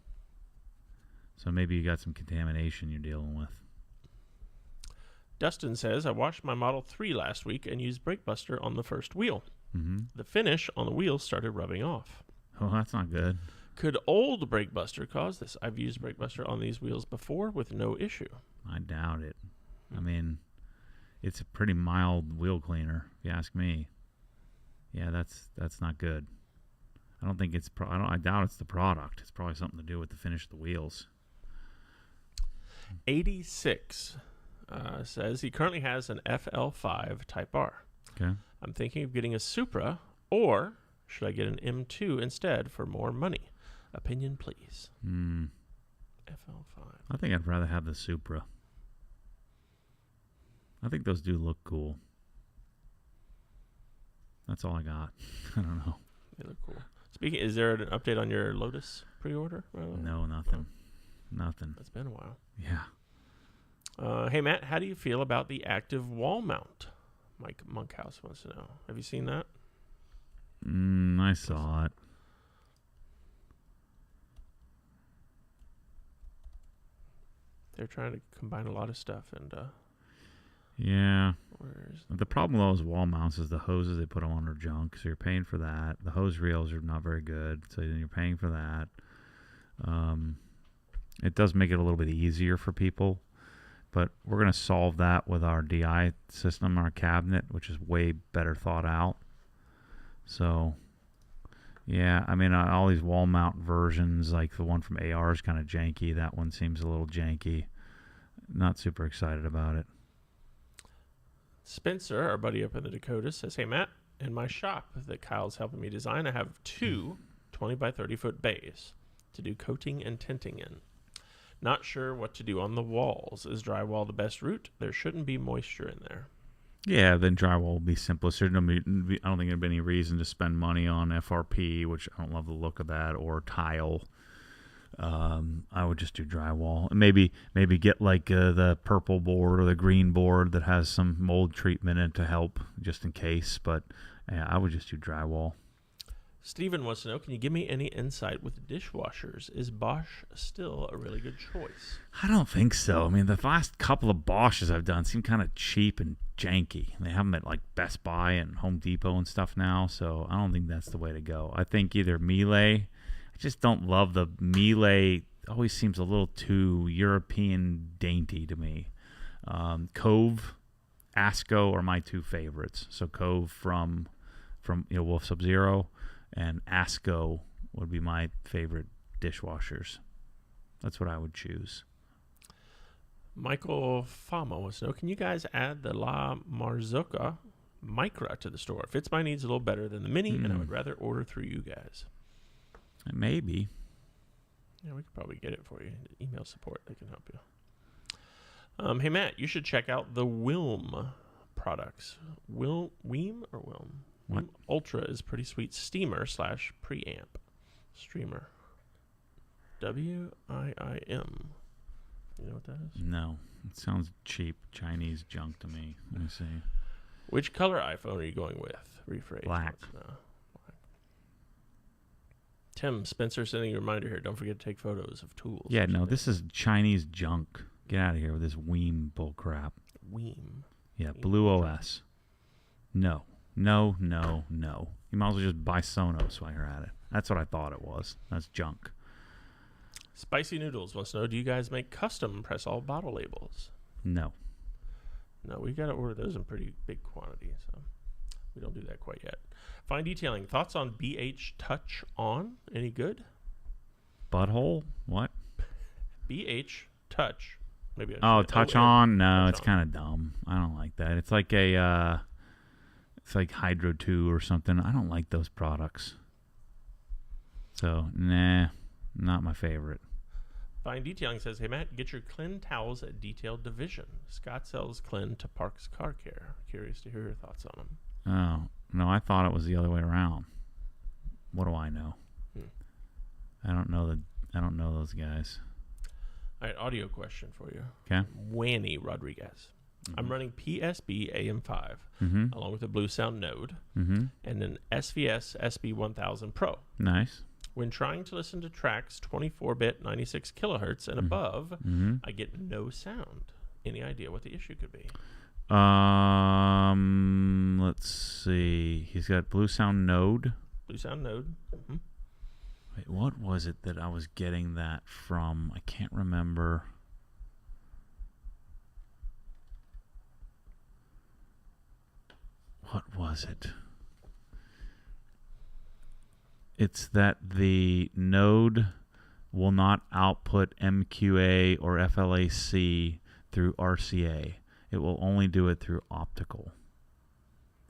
So maybe you got some contamination you're dealing with. Dustin says, I washed my Model 3 last week and used Brake Buster on the first wheel. Mm-hmm. The finish on the wheel started rubbing off. Oh, that's not good. Could old Brake Buster cause this? I've used Brake Buster on these wheels before with no issue. I doubt it. I mean, it's a pretty mild wheel cleaner, if you ask me. Yeah, that's not good. I don't think it's. I doubt it's the product. It's probably something to do with the finish of the wheels. 86 says he currently has an FL5 Type R. Okay. I'm thinking of getting a Supra, or should I get an M2 instead for more money? Opinion, please. FL5. I think I'd rather have the Supra. I think those do look cool. That's all I got. I don't know. They look cool. Speaking, is there an update on your Lotus pre-order? No, nothing. Nothing. It's been a while. Yeah. Hey, Matt, how do you feel about the active wall mount? Mike Monkhouse wants to know. Have you seen that? I saw it. They're trying to combine a lot of stuff, and yeah. The problem with those wall mounts is the hoses they put them on are junk, so you're paying for that. The hose reels are not very good, so then you're paying for that. It does make it a little bit easier for people, but we're going to solve that with our DI system, our cabinet, which is way better thought out. So, yeah, I mean, all these wall mount versions, like the one from AR is kind of janky. That one seems a little janky. Not super excited about it. Spencer, our buddy up in the Dakotas, says, hey, Matt, in my shop that Kyle's helping me design, I have 2 20 by 30 foot bays to do coating and tinting in. Not sure what to do on the walls. Is drywall the best route? There shouldn't be moisture in there. Yeah, then drywall will be simplest. I don't think there'd be any reason to spend money on FRP, which I don't love the look of that, or tile. I would just do drywall. And maybe get like the purple board or the green board that has some mold treatment in it to help, just in case. But yeah, I would just do drywall. Steven wants to know, can you give me any insight with dishwashers? Is Bosch still a really good choice? I don't think so. I mean, the last couple of Bosches I've done seem kind of cheap and janky. They have them at like Best Buy and Home Depot and stuff now, so I don't think that's the way to go. I think either Miele. I just don't love the Miele. Always seems a little too European dainty to me. Cove Asco are my two favorites. So Cove from Wolf Sub-Zero, and Asco would be my favorite dishwashers. That's what I would choose. Michael Fama wants to know, can you guys add the La Marzocco Micra to the store? Fits my needs a little better than the Mini, and I would rather order through you guys. Maybe. Yeah, we could probably get it for you. Email support. They can help you. Hey, Matt, you should check out the Wilm products. Weem or Wilm? What? Wilm Ultra is pretty sweet steamer / preamp. Streamer. W-I-I-M. You know what that is? No. It sounds cheap Chinese junk to me. Let me see. Which color iPhone are you going with? Rephrase. Black. Black. Tim Spencer sending a reminder here. Don't forget to take photos of tools. Yeah, no, this is Chinese junk. Get out of here with this Weem bull crap. Weem. Yeah, Weem Blue Ultra. OS. No. No, no, no. You might as well just buy Sonos while you're at it. That's what I thought it was. That's junk. Spicy Noodles wants to know, do you guys make custom press-all bottle labels? No. No, we got to order those in pretty big quantity, so we don't do that quite yet. Fine Detailing. Thoughts on BH Touch On? Any good? Butthole? What? BH Touch. Maybe. Touch On? No, Touch it's On. kind of dumb. I don't like that. It's like it's like Hydro 2 or something. I don't like those products. So, nah, not my favorite. Fine Detailing says, hey, Matt, get your Clean towels at Detailed Division. Scott sells Clean to Parks Car Care. Curious to hear your thoughts on them. Oh, no, I thought it was the other way around. What do I know? I don't know those guys. All right, audio question for you. Okay. Wanny Rodriguez. I'm running PSB AM5 Mm-hmm. along with a Blue Sound Node Mm-hmm. and an SVS SB1000 Pro. Nice. When trying to listen to tracks 24-bit 96 kilohertz and above, Mm-hmm. I get no sound. Any idea what the issue could be? Let's see. He's got Blue Sound Node. Blue Sound Node. Mm-hmm. Wait, what was it that I was getting that from? I can't remember. What was it? It's that the node will not output MQA or FLAC through RCA. It will only do it through optical.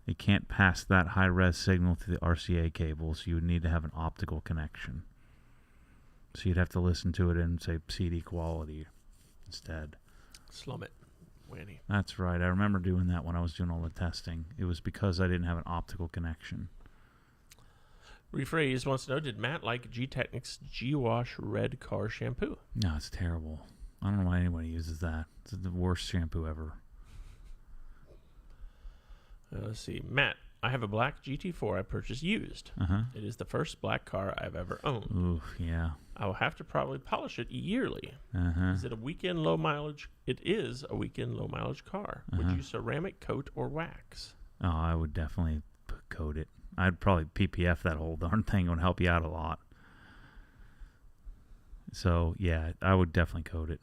It can't pass that high-res signal through the RCA cable, so you would need to have an optical connection. So you'd have to listen to it in, say, CD quality instead. Slum it. Wanny. That's right. I remember doing that when I was doing all the testing. It was because I didn't have an optical connection. Rephrase wants to know, did Matt like G-Technic's G-Wash Red Car Shampoo? No, it's terrible. I don't know why anybody uses that. It's the worst shampoo ever. Let's see. Matt, I have a black GT4 I purchased used. Uh-huh. It is the first black car I've ever owned. Ooh, yeah. I will have to probably polish it yearly. Uh-huh. Is it a weekend low mileage? It is a weekend low mileage car. Would you ceramic coat or wax? Oh, I would definitely coat it. I'd probably PPF that whole darn thing. It would help you out a lot. So, yeah, I would definitely coat it.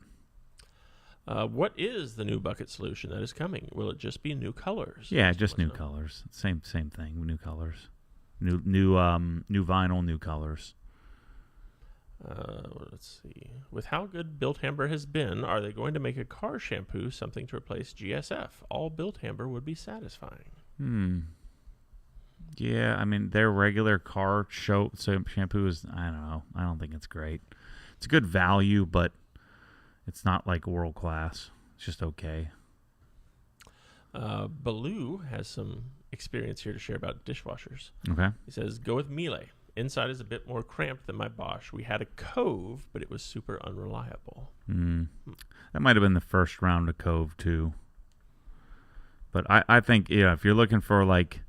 What is the new bucket solution that is coming? Will it just be new colors? Yeah, just new colors. Same thing. New colors. New vinyl, new colors. Let's see. With how good Built Hamber has been, are they going to make a car shampoo something to replace GSF? All Built Hamber would be satisfying. Yeah, I mean, their regular car shampoo is, I don't know. I don't think it's great. It's good value, but it's not like world class. It's just okay. Baloo has some experience here to share about dishwashers. Okay. He says, go with Miele. Inside is a bit more cramped than my Bosch. We had a Cove, but it was super unreliable. That might have been the first round of Cove, too. But I think, yeah, if you're looking for, like,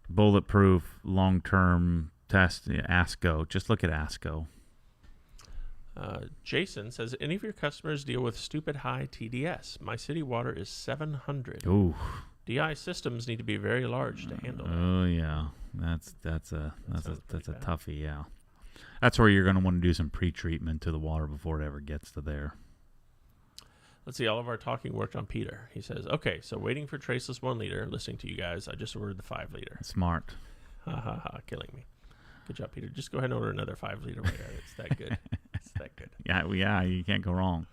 bulletproof, long-term test, ASCO, just look at ASCO. Jason says, any of your customers deal with stupid high TDS? My city water is 700. Ooh. DI systems need to be very large to handle that. Oh yeah, that's a toughie. Yeah, that's where you're going to want to do some pre-treatment to the water before it ever gets to there. Let's see. All of our talking worked on Peter. He says, okay, so waiting for traceless 1 liter, listening to you guys. I just ordered the 5 liter. Smart. Ha ha ha, killing me. Good job, Peter. Just go ahead and order another 5 liter later. It's that good. It's that good. Yeah, you can't go wrong.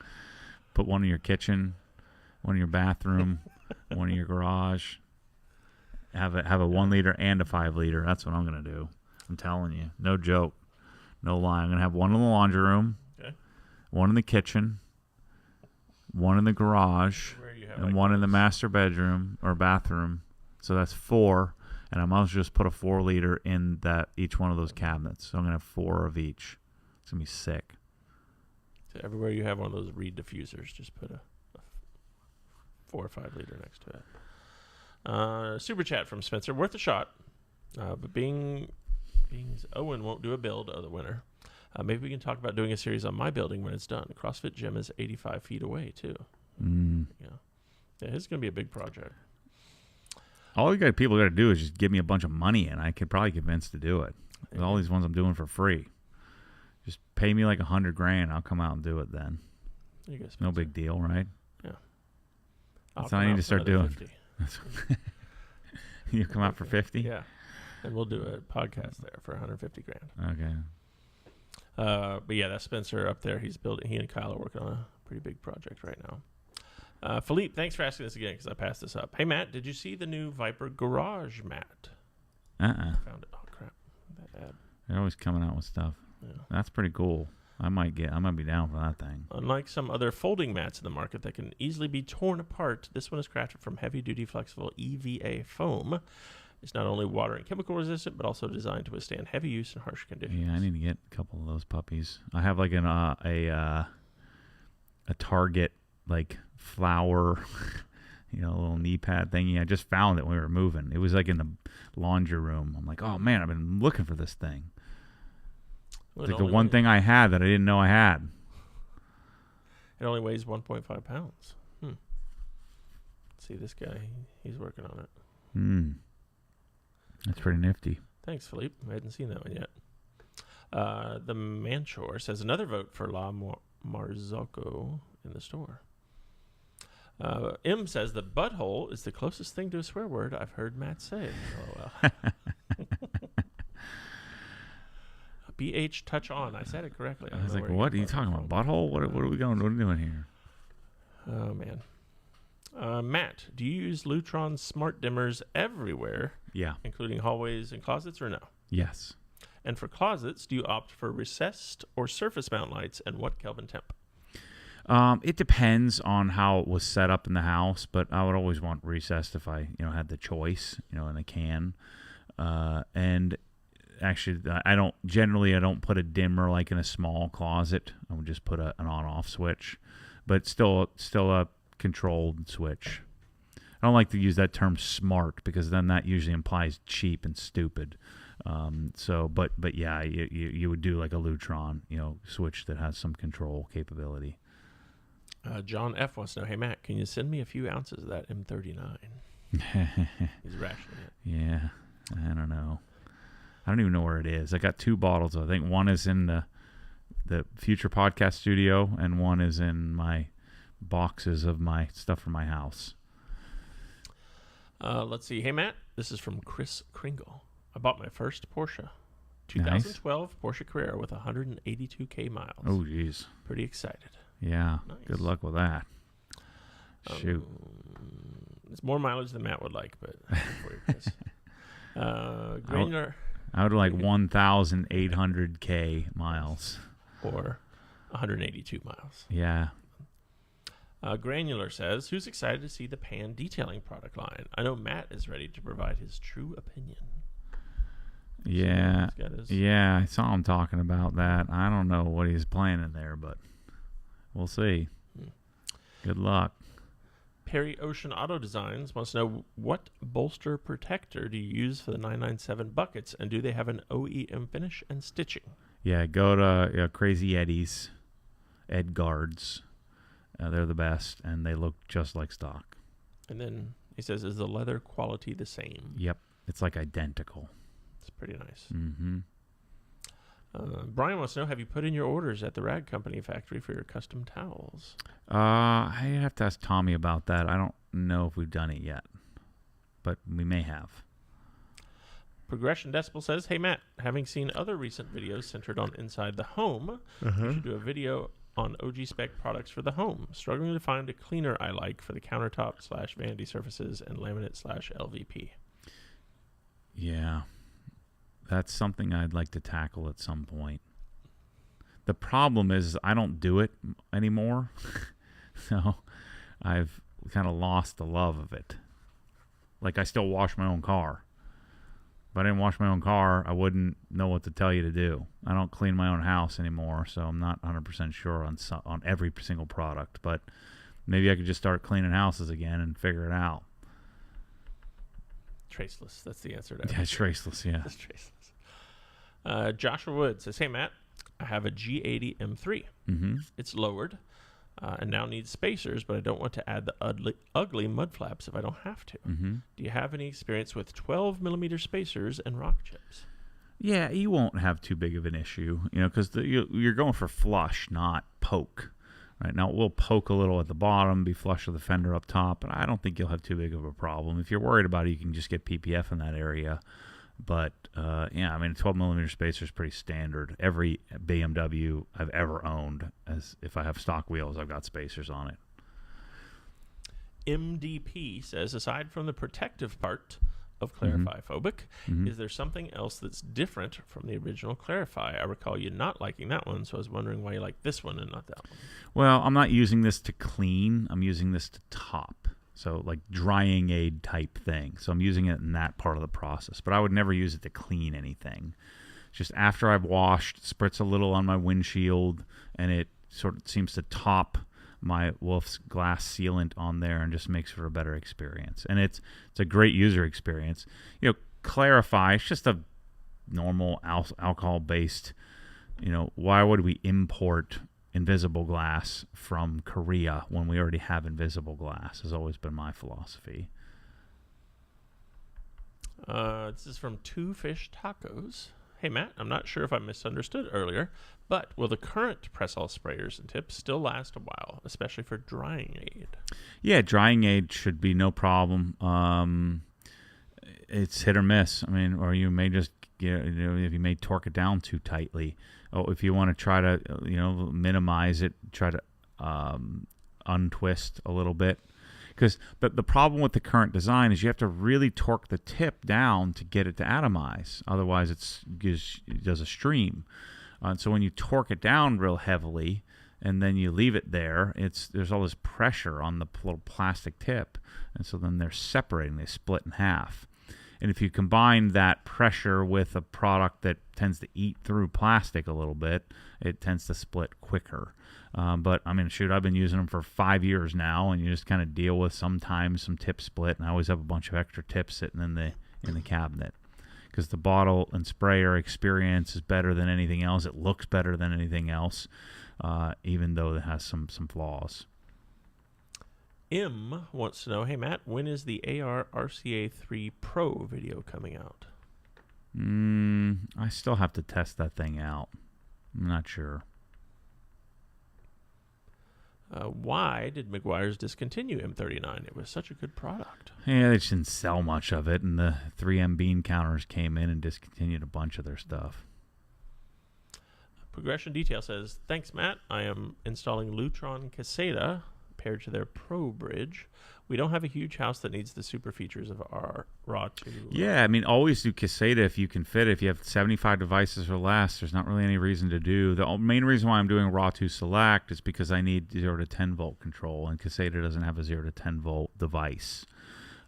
Put one in your kitchen, one in your bathroom, one in your garage. Have a 1 liter and a 5 liter. That's what I'm going to do. I'm telling you. No joke. No lie. I'm going to have one in the laundry room, one in the kitchen, one in the garage, and one in the master bedroom or bathroom. So that's 4. And I might just put a 4 liter in each one of those cabinets. So I'm going to have 4 of each. It's going to be sick. So everywhere you have one of those Reed diffusers, just put a 4 or 5 liter next to it. Super chat from Spencer. Worth a shot. But Bing's Owen won't do a build of the winter. Maybe we can talk about doing a series on my building when it's done. CrossFit gym is 85 feet away, too. Yeah, it's going to be a big project. All people got to do is just give me a bunch of money, and I could probably convince to do it. With all these ones I'm doing for free. Just pay me like $100,000. I'll come out and do it then. You guys, no big deal, right? Yeah. That's what I need to start doing. You come out for 50? Yeah. And we'll do a podcast there for $150,000. Okay. But yeah, that's Spencer up there. He's building. He and Kyle are working on a pretty big project right now. Philippe, thanks for asking this again because I passed this up. Hey, Matt, did you see the new Viper Garage mat? I found it. Oh, crap. That ad. They're always coming out with stuff. Yeah. That's pretty cool. I might be down for that thing. Unlike some other folding mats in the market that can easily be torn apart, this one is crafted from heavy-duty flexible EVA foam. It's not only water and chemical resistant, but also designed to withstand heavy use in harsh conditions. Yeah, I need to get a couple of those puppies. I have like a Target like flower, little knee pad thingy. I just found it when we were moving. It was like in the laundry room. I'm like, oh man, I've been looking for this thing. It's like the one thing I had that I didn't know I had. It only weighs 1.5 pounds. See this guy? He's working on it. That's pretty nifty. Thanks, Philippe. I hadn't seen that one yet. The Manchor says another vote for La Marzocco in the store. M says the butthole is the closest thing to a swear word I've heard Matt say. Oh, well. BH touch on. I said it correctly. I was like, what are you talking about? Butthole? What are we doing here? Oh, man. Matt, do you use Lutron smart dimmers everywhere? Yeah. Including hallways and closets, or no? Yes. And for closets, do you opt for recessed or surface mount lights, and what Kelvin temp? It depends on how it was set up in the house, but I would always want recessed if I, had the choice, in a can. And actually, I don't put a dimmer like in a small closet. I would just put an on-off switch, but still a controlled switch. I don't like to use that term smart because then that usually implies cheap and stupid. But yeah, you would do like a Lutron, switch that has some control capability. John F. wants to know, hey, Matt, can you send me a few ounces of that M39? He's rationing it. Yeah, I don't know. I don't even know where it is. I got 2 bottles. I think one is in the future podcast studio and one is in my boxes of my stuff from my house. Let's see. Hey, Matt, this is from Chris Kringle. I bought my first Porsche. 2012 nice. Porsche Carrera with 182K miles. Oh, geez. Pretty excited. Yeah. Nice. Good luck with that. Shoot. It's more mileage than Matt would like, but for you, Chris. Granular. I would like 1,800K miles. Or 182 miles. Yeah. Granular says, who's excited to see the pan detailing product line? I know Matt is ready to provide his true opinion. Yeah. Yeah, I saw him talking about that. I don't know what he's planning there, but we'll see. Good luck. Perry Ocean Auto Designs wants to know, what bolster protector do you use for the 997 buckets, and do they have an OEM finish and stitching? Yeah, go to Crazy Eddie's Ed Guards. They're the best, and they look just like stock. And then he says, is the leather quality the same? Yep. It's like identical. It's pretty nice. Mm-hmm. Brian wants to know, have you put in your orders at the Rag Company factory for your custom towels? I have to ask Tommy about that. I don't know if we've done it yet, but we may have. Progression Decibel says, hey, Matt, having seen other recent videos centered on inside the home, you should do a video on OG spec products for the home. Struggling to find a cleaner I like for the countertop / vanity surfaces and laminate / LVP. Yeah. That's something I'd like to tackle at some point. The problem is I don't do it anymore. So I've kind of lost the love of it. Like I still wash my own car. If I didn't wash my own car, I wouldn't know what to tell you to do. I don't clean my own house anymore, so I'm not 100% sure on every single product. But maybe I could just start cleaning houses again and figure it out. Traceless. That's the answer to everything. Yeah, traceless, yeah. It's traceless. Joshua Wood says, hey, Matt, I have a G80 M3. Mm-hmm. It's lowered and now needs spacers, but I don't want to add the ugly mud flaps if I don't have to. Mm-hmm. Do you have any experience with 12 millimeter spacers and rock chips? Yeah, you won't have too big of an issue, because you're going for flush, not poke. Right now, we'll poke a little at the bottom, be flush with the fender up top, but I don't think you'll have too big of a problem. If you're worried about it, you can just get PPF in that area. But, a 12-millimeter spacer is pretty standard. Every BMW I've ever owned, as if I have stock wheels, I've got spacers on it. MDP says, aside from the protective part of Clarify Phobic, is there something else that's different from the original Clarify? I recall you not liking that one, so I was wondering why you like this one and not that one. Well, I'm not using this to clean. I'm using this to top. So like drying aid type thing. So I'm using it in that part of the process. But I would never use it to clean anything. Just after I've washed, spritz a little on my windshield, and it sort of seems to top my Wolf's glass sealant on there and just makes for a better experience. And it's a great user experience. Clarify, it's just a normal alcohol-based, why would we import invisible glass from Korea when we already have invisible glass has always been my philosophy. This is from Two Fish Tacos. Hey, Matt, I'm not sure if I misunderstood earlier, but will the current press-all sprayers and tips still last a while, especially for drying aid? Yeah, drying aid should be no problem. It's hit or miss. Or you may just, if you may torque it down too tightly. If you want to try to, minimize it, try to untwist a little bit. Because the problem with the current design is you have to really torque the tip down to get it to atomize. Otherwise, it does a stream. And so when you torque it down real heavily and then you leave it there, there's all this pressure on the little plastic tip. And so then they're separating. They split in half. And if you combine that pressure with a product that tends to eat through plastic a little bit, it tends to split quicker. But I've been using them for 5 years now, and you just kind of deal with sometimes some tip split, and I always have a bunch of extra tips sitting in the cabinet. Because the bottle and sprayer experience is better than anything else. It looks better than anything else, even though it has some flaws. M wants to know, hey, Matt, when is the AR RCA 3 Pro video coming out? I still have to test that thing out. I'm not sure. Why did Meguiar's discontinue M39? It was such a good product. Yeah, they just didn't sell much of it, and the 3M bean counters came in and discontinued a bunch of their stuff. Progression Detail says, thanks, Matt. I am installing Lutron Caseta paired to their Pro Bridge. We don't have a huge house that needs the super features of our RAW 2. Yeah, always do Caseta if you can fit it. If you have 75 devices or less, there's not really any reason to do. The main reason why I'm doing RAW 2 Select is because I need 0 to 10 volt control, and Caseta doesn't have a 0 to 10 volt device.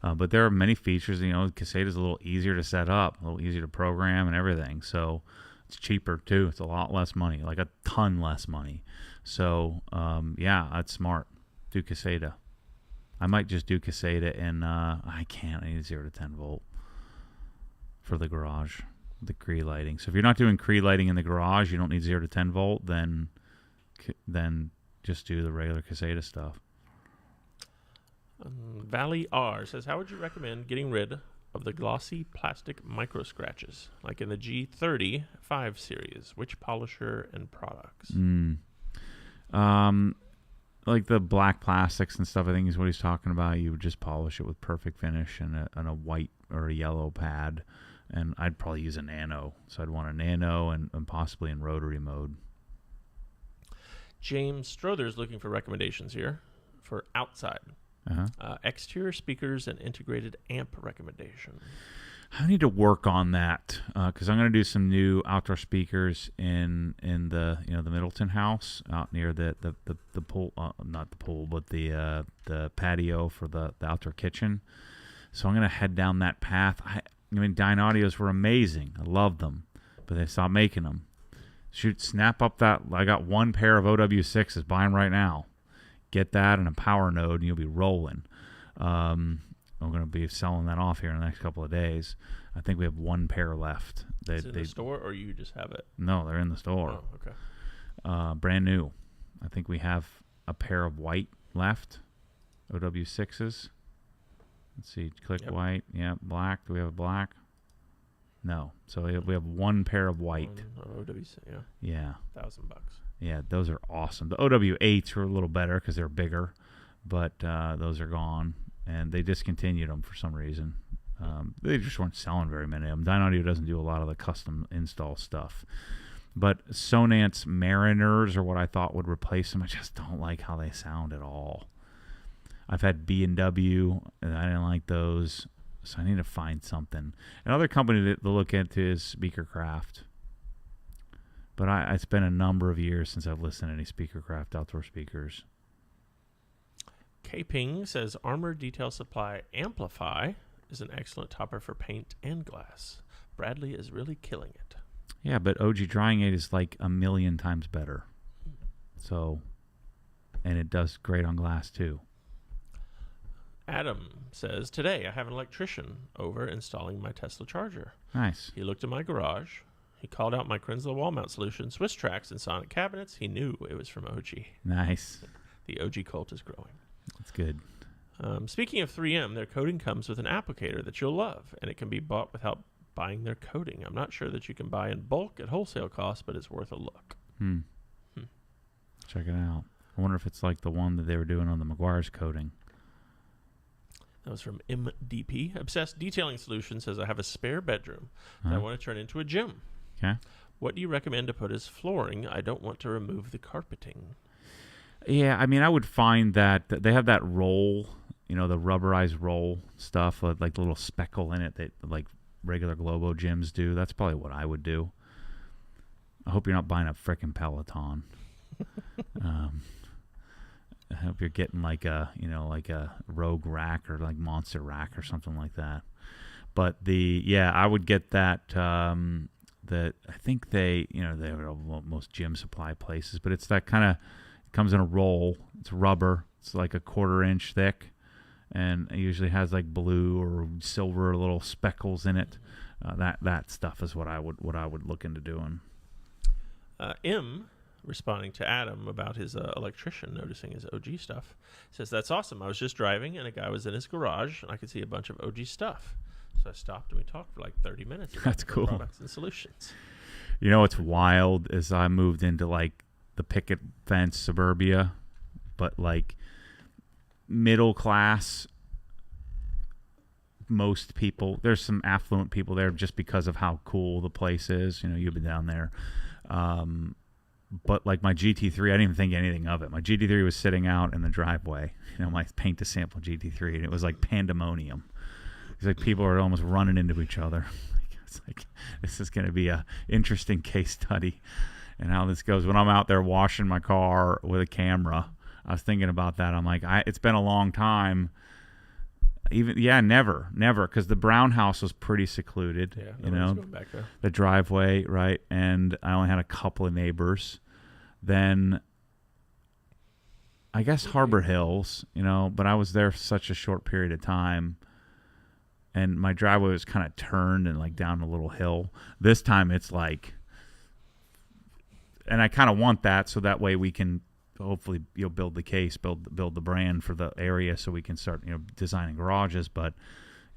But there are many features. Caseta is a little easier to set up, a little easier to program and everything. So it's cheaper too. It's a lot less money, like a ton less money. So yeah, that's smart. Do Caseta. I might just do Caseta, and I need 0 to 10 volt for the garage, the Cree lighting. So if you're not doing Cree lighting in the garage, you don't need 0 to 10 volt, then just do the regular Caseta stuff. Valley R says, how would you recommend getting rid of the glossy plastic micro scratches, like in the G30 5 series? Which polisher and products? Like the black plastics and stuff, I think is what he's talking about. You would just polish it with perfect finish and a white or a yellow pad. And I'd probably use a nano. So I'd want a nano and possibly in rotary mode. James Strother's looking for recommendations here for outside. Exterior speakers and integrated amp recommendation. I need to work on that because I'm going to do some new outdoor speakers in the the Middleton house out near the pool, not the pool, but the patio for the outdoor kitchen. So I'm going to head down that path. I mean, Dyne Audios were amazing. I loved them, but they stopped making them. Snap up that. I got one pair of OW6s. Buy them right now. Get that and a power node, and you'll be rolling. I'm going to be selling that off here in the next couple of days. I think we have one pair left. Is it in the store, or you just have it? No, they're in the store. Oh, okay. Brand new. I think we have a pair of white left, OW6s. Let's see, click white. Yeah, black. Do we have a black? No. So we have one pair of white. OW6, yeah. Yeah. $1,000. Yeah, those are awesome. The OW8s were a little better because they're bigger, but those are gone. And they discontinued them for some reason. They just weren't selling very many of them. Dyne Audio doesn't do a lot of the custom install stuff. But Sonance Mariners are what I thought would replace them. I just don't like how they sound at all. I've had B&W, and I didn't like those. So I need to find something. Another company to look into is Speakercraft. But it's been a number of years since I've listened to any Speakercraft outdoor speakers. K-Ping says Armor Detail Supply Amplify is an excellent topper for paint and glass. Bradley is really killing it. Yeah, but OG Drying Aid is like 1,000,000 times better. So, and it does great on glass too. Adam says, today I have an electrician over installing my Tesla charger. Nice. He looked in my garage. He called out my Kranzle wall mount solution, Swiss tracks, and sonic cabinets. He knew it was from OG. Nice. The OG cult is growing. That's good. Speaking of 3M, their coating comes with an applicator that you'll love, and it can be bought without buying their coating. I'm not sure that you can buy in bulk at wholesale cost, but it's worth a look. Check it out. I wonder if it's like the one that they were doing on the McGuire's coating. That was from MDP. Obsessed Detailing Solution says, I have a spare bedroom that I want to turn into a gym. Okay. What do you recommend to put as flooring? I don't want to remove the carpeting. Yeah, I mean, I would find that they have that roll, the rubberized roll stuff, like a little speckle in it that like regular Globo gyms do. That's probably what I would do. I hope you're not buying a frickin' Peloton. I hope you're getting like a Rogue rack or like Monster rack or something like that. But I would get that. That I think they are most gym supply places, but it's that kind of. It comes in a roll. It's rubber. It's like a 1/4 inch thick, and it usually has like blue or silver little speckles in it. That stuff is what I would look into doing. M, responding to Adam about his electrician noticing his OG stuff, says, that's awesome. I was just driving, and a guy was in his garage, and I could see a bunch of OG stuff. So I stopped, and we talked for like 30 minutes about That's cool. Products and solutions. You know what's wild is I moved into like the picket fence suburbia, but like middle class. Most people, there's some affluent people there just because of how cool the place is. You've been down there. But like my GT3, I didn't even think anything of it. My GT3 was sitting out in the driveway, my paint to sample GT3, and it was like pandemonium. It's like people are almost running into each other. It's like, this is going to be a interesting case study and how this goes. When I'm out there washing my car with a camera, I was thinking about that. I'm like, it's been a long time. Never, because the Brown house was pretty secluded. Yeah, going back there. The driveway, right? And I only had a couple of neighbors. Then I guess Harbor Hills, but I was there for such a short period of time. And my driveway was kind of turned and like down a little hill. This time it's like, and I kind of want that so that way we can hopefully build the case, build the brand for the area, so we can start designing garages. But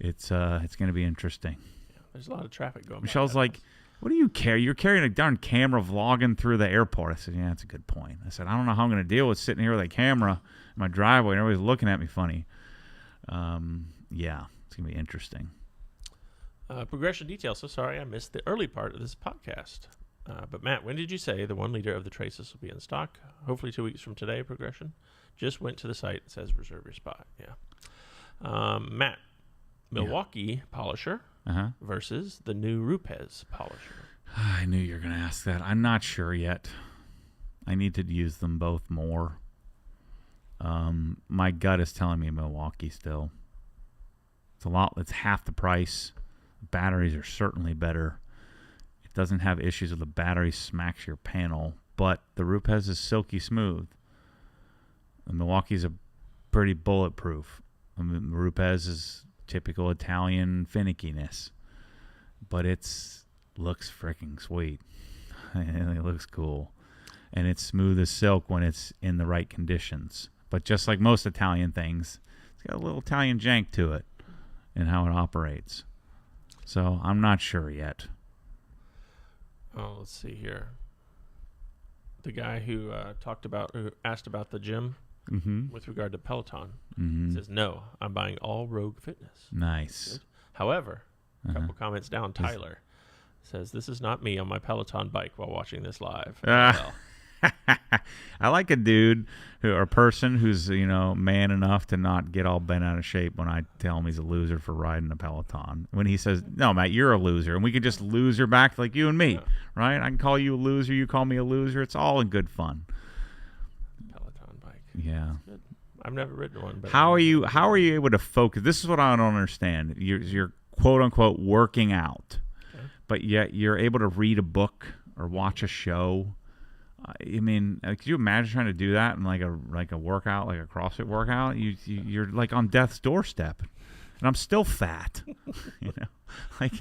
it's going to be interesting. Yeah, there's a lot of traffic going. Michelle's like, "What do you carry? You're carrying a darn camera vlogging through the airport." I said, "Yeah, that's a good point." I said, "I don't know how I'm going to deal with sitting here with a camera in my driveway and everybody's looking at me funny." Yeah, it's going to be interesting. Progression details. So sorry I missed the early part of this podcast. But Matt, when did you say the 1 liter of the Traces will be in stock? Hopefully 2 weeks from today, Progression. Just went to the site. It says reserve your spot. Yeah. Matt, Milwaukee polisher versus the new Rupes polisher. I knew you were going to ask that. I'm not sure yet. I need to use them both more. My gut is telling me Milwaukee still. It's half the price. Batteries are certainly better. It doesn't have issues with the battery smacks your panel, but the Rupes is silky smooth. The Milwaukee's a pretty bulletproof. I mean, Rupes is typical Italian finickiness, but looks freaking sweet. It looks cool, and it's smooth as silk when it's in the right conditions. But just like most Italian things, it's got a little Italian jank to it in how it operates. So I'm not sure yet. Oh, let's see here. The guy who asked about the gym with regard to Peloton says, "No, I'm buying all Rogue Fitness." Nice. Good. However, a couple comments down, Tyler says, "This is not me on my Peloton bike while watching this live." Well, I like a dude or a person who's, man enough to not get all bent out of shape when I tell him he's a loser for riding a Peloton. When he says, "No, Matt, you're a loser," and we can just loser back like you and me, right? I can call you a loser, you call me a loser. It's all in good fun. Peloton bike. Yeah. Good. I've never ridden one. But How are you able to focus? This is what I don't understand. You're quote unquote working out, but yet you're able to read a book or watch a show. I mean, could you imagine trying to do that in like a workout, like a CrossFit workout? You're like on death's doorstep, and I'm still fat. Like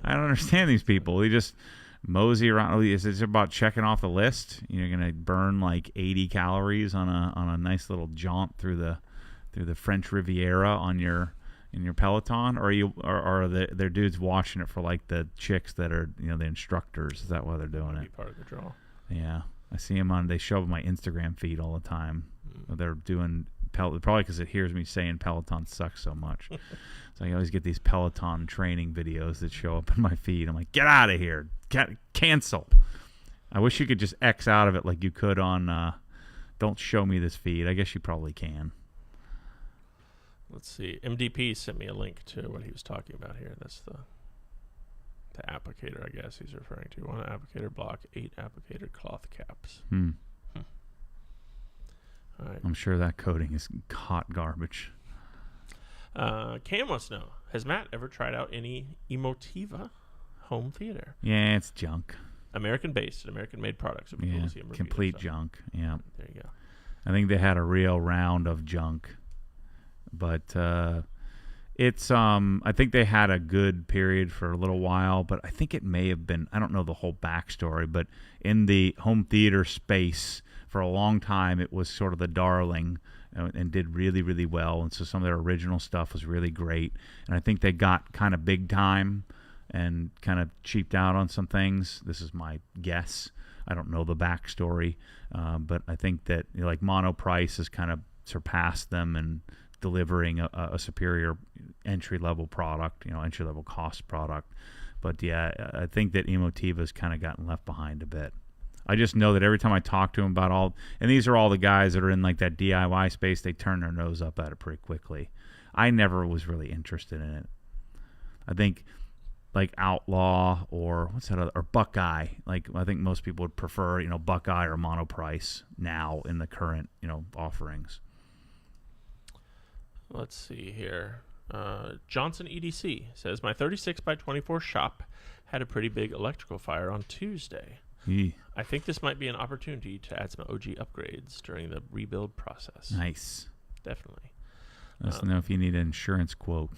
I don't understand these people. They just mosey around. Is it about checking off the list? You're gonna burn like 80 calories on a nice little jaunt through the French Riviera in your Peloton, or are they're dudes watching it for like the chicks that are the instructors? Is that why they're doing it? Be part of the draw. Yeah. I see them they show up on my Instagram feed all the time. They're doing probably because it hears me saying Peloton sucks so much. So I always get these Peloton training videos that show up in my feed. I'm like, get out of here. Cancel. I wish you could just X out of it like you could on don't show me this feed. I guess you probably can. Let's see. MDP sent me a link to what he was talking about here. That's the applicator, I guess he's referring to. 1 applicator block, 8 applicator cloth caps. All right. I'm sure that coating is hot garbage. Cam wants to know, has Matt ever tried out any Emotiva home theater? Yeah, it's junk. American-based and American-made products. Would be cool to see him review, complete junk. Yeah. There you go. I think they had a real round of junk. But it's I think they had a good period for a little while, but I think it may have been, I don't know the whole backstory, but in the home theater space for a long time it was sort of the darling and did really, really well. And so some of their original stuff was really great. And I think they got kind of big time and kind of cheaped out on some things. This is my guess. I don't know the backstory, but I think that like Monoprice has kind of surpassed them and delivering a superior entry-level product, entry-level cost product. But yeah, I think that Emotiva's kind of gotten left behind a bit. I just know that every time I talk to them about and these are all the guys that are in like that DIY space, they turn their nose up at it pretty quickly. I never was really interested in it. I think like Outlaw or what's that other, or Buckeye. Like I think most people would prefer, Buckeye or Monoprice now in the current, offerings. Let's see here. Johnson EDC says, my 36 by 24 shop had a pretty big electrical fire on Tuesday. I think this might be an opportunity to add some OG upgrades during the rebuild process. Nice. Definitely. Let us know if you need an insurance quote.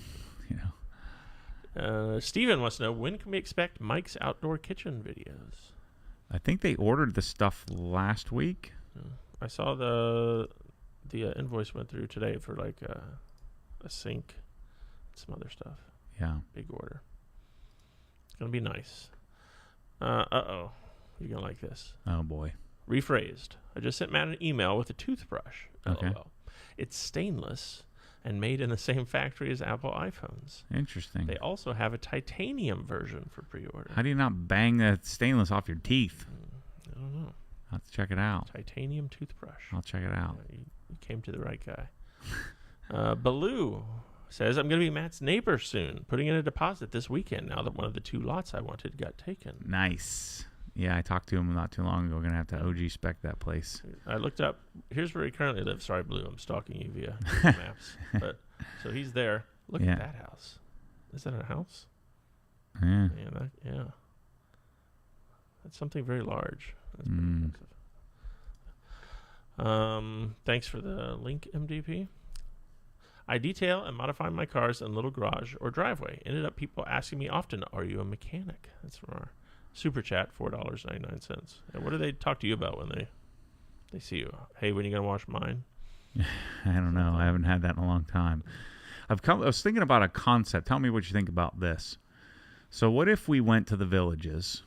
Steven wants to know, when can we expect Mike's outdoor kitchen videos? I think they ordered the stuff last week. I saw the invoice went through today for like a sink some other stuff. Yeah. Big order. It's going to be nice. Uh-oh. You're going to like this. Oh, boy. Rephrased. I just sent Matt an email with a toothbrush. Okay. LOL. It's stainless and made in the same factory as Apple iPhones. Interesting. They also have a titanium version for pre-order. How do you not bang that stainless off your teeth? I don't know. I'll have to check it out. Titanium toothbrush. I'll check it out. You came to the right guy. Baloo says, I'm going to be Matt's neighbor soon, putting in a deposit this weekend now that one of the 2 lots I wanted got taken. Nice. Yeah, I talked to him not too long ago. We're going to have to OG spec that place. I looked up. Here's where he currently lives. Sorry, Blue. I'm stalking you via Google Maps. But so he's there. Look at that house. Is that a house? Yeah. Yeah. That's something very large. That's pretty expensive. Thanks for the link, MDP. I detail and modify my cars in little garage or driveway. Ended up people asking me often, are you a mechanic? That's from our super chat, $4.99. And what do they talk to you about when they see you? Hey, when are you going to wash mine? I don't know. I haven't had that in a long time. I was thinking about a concept. Tell me what you think about this. So what if we went to the villages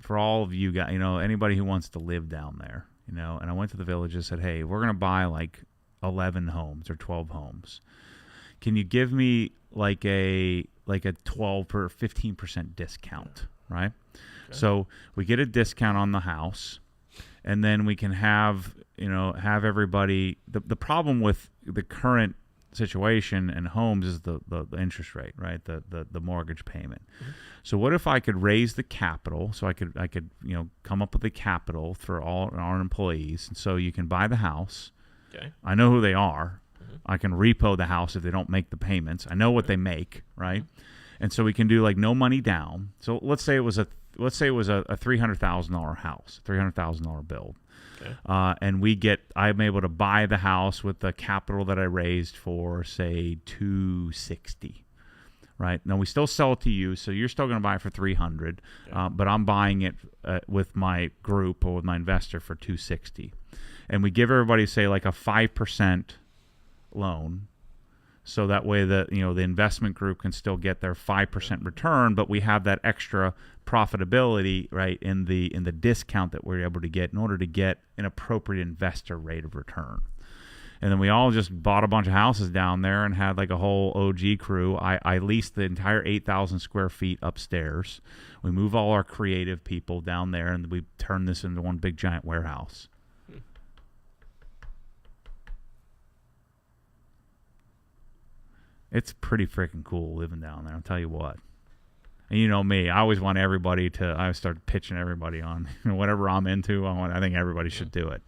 for all of you guys, anybody who wants to live down there, and I went to the villages and said, hey, we're going to buy like 11 homes or 12 homes. Can you give me like a 12 or 15% discount, right? Okay. So we get a discount on the house, and then we can have everybody. The problem with the current situation in homes is the interest rate, right? The mortgage payment. Mm-hmm. So what if I could raise the capital? So I could come up with the capital for all our employees, and so you can buy the house. Okay. I know who they are. Mm-hmm. I can repo the house if they don't make the payments. I know what they make, right? Mm-hmm. And so we can do like no money down. So let's say it was a $300,000 house, $300,000 build. Okay. And I'm able to buy the house with the capital that I raised for say $260. Right now, we still sell it to you, so you're still going to buy it for $300, but I'm buying it with my group or with my investor for $260, and we give everybody say like a 5% loan, so that way the investment group can still get their 5% return, but we have that extra profitability right in the discount that we're able to get in order to get an appropriate investor rate of return. And then we all just bought a bunch of houses down there and had like a whole OG crew. I leased the entire 8,000 square feet upstairs. We move all our creative people down there, and we turn this into one big giant warehouse. It's pretty freaking cool living down there, I'll tell you what. And you know me, I always want everybody I start pitching everybody on whatever I'm into. I think everybody should do it.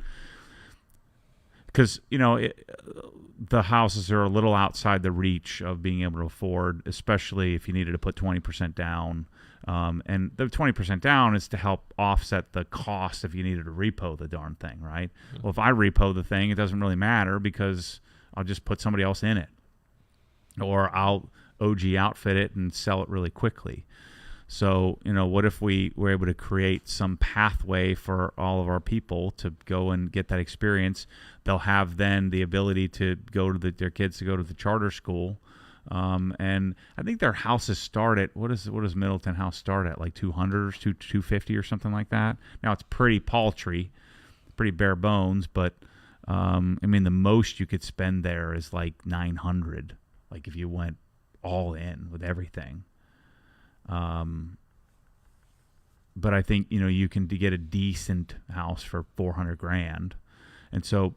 Because, the houses are a little outside the reach of being able to afford, especially if you needed to put 20% down. And the 20% down is to help offset the cost if you needed to repo the darn thing, right? Mm-hmm. Well, if I repo the thing, it doesn't really matter because I'll just put somebody else in it. Or I'll OG outfit it and sell it really quickly. So, what if we were able to create some pathway for all of our people to go and get that experience? They'll have then the ability to go to their kids to go to the charter school. And I think their houses start at, what does Middleton House start at? Like 200 or 250 or something like that. Now it's pretty paltry, pretty bare bones, but the most you could spend there is like 900. Like if you went all in with everything. But I think, you can get a decent house for $400,000. And so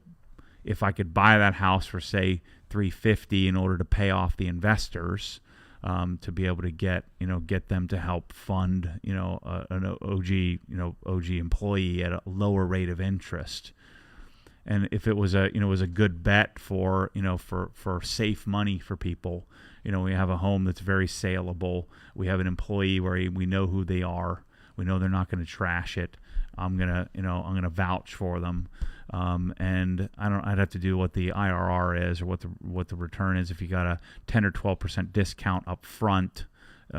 if I could buy that house for say $350 in order to pay off the investors, to be able to get them to help fund, an OG employee at a lower rate of interest. And if it was a good bet for safe money for people, we have a home that's very saleable. We have an employee where we know who they are. We know they're not going to trash it. I'm gonna vouch for them. And I'd have to do what the IRR is or what the return is if you got a 10 or 12% discount up front.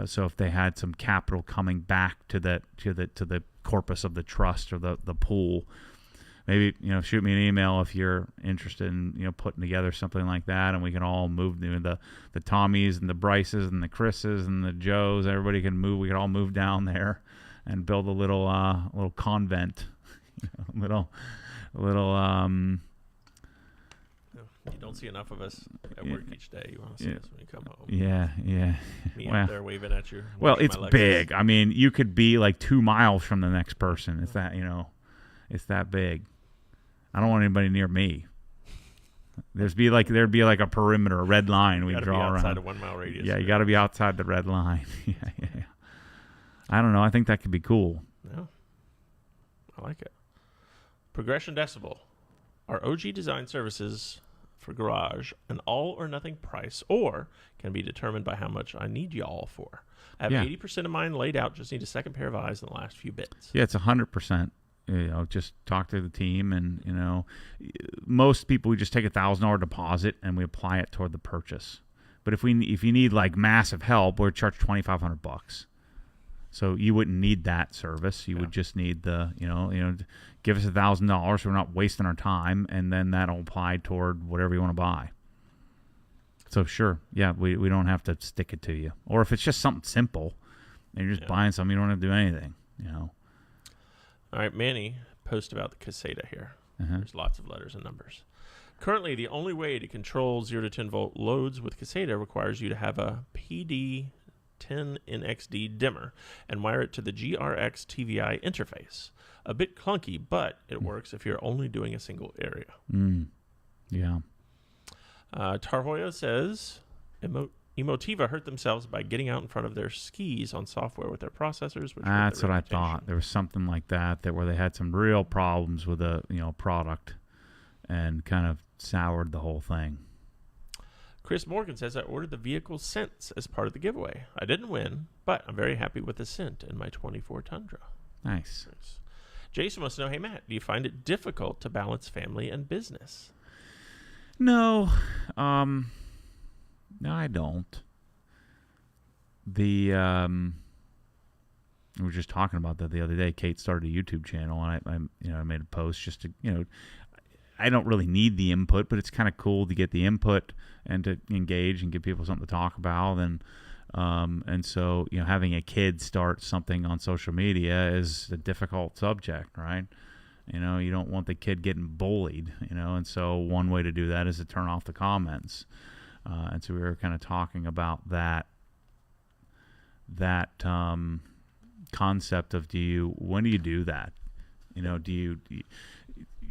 So if they had some capital coming back to the corpus of the trust or the pool. maybe, shoot me an email if you're interested in, putting together something like that, and we can all move, the Tommies and the Bryces and the Chris's and the Joes. Everybody can move. We can all move down there and build a little convent, little. You don't see enough of us at work each day. You want to see us when you come home. Yeah. Me out there waving at you. Well, it's big. I mean, you could be like 2 miles from the next person. It's that, it's that big. I don't want anybody near me. There'd be like a perimeter, a red line we draw around. Outside a 1 mile radius. Yeah, you got to be outside the red line. Yeah. I don't know. I think that could be cool. Yeah, I like it. Progression Decibel. Are OG design services for garage an all or nothing price, or can be determined by how much I need y'all for? I have 80% of mine laid out. Just need a second pair of eyes in the last few bits. Yeah, it's 100%. Just talk to the team, and most people, we just take $1,000 deposit and we apply it toward the purchase. But if you need like massive help, we're charged $2,500. So you wouldn't need that service. You would just need the give us $1,000 so we're not wasting our time, and then that'll apply toward whatever you want to buy. So sure, yeah, we don't have to stick it to you. Or if it's just something simple and you're just buying something, you don't have to do anything. All right, Manny, post about the Caseta here. Uh-huh. There's lots of letters and numbers. Currently, the only way to control 0 to 10 volt loads with Caseta requires you to have a PD 10 NXD dimmer and wire it to the GRX TVI interface. A bit clunky, but it works if you're only doing a single area. Yeah. Tarhoyo says, Emotiva hurt themselves by getting out in front of their skis on software with their processors. Which That's what I thought. There was something like that where they had some real problems with a product and kind of soured the whole thing. Chris Morgan says, I ordered the vehicle Sense as part of the giveaway. I didn't win, but I'm very happy with the Scent in my 24 Tundra. Nice. Jason wants to know, hey, Matt, do you find it difficult to balance family and business? No. No, I don't. We were just talking about that the other day. Kate started a YouTube channel, and I made a post just to, I don't really need the input, but it's kind of cool to get the input and to engage and give people something to talk about. And so, having a kid start something on social media is a difficult subject, right? You don't want the kid getting bullied, and so one way to do that is to turn off the comments. And so we were kind of talking about that concept of when do you do that? Do you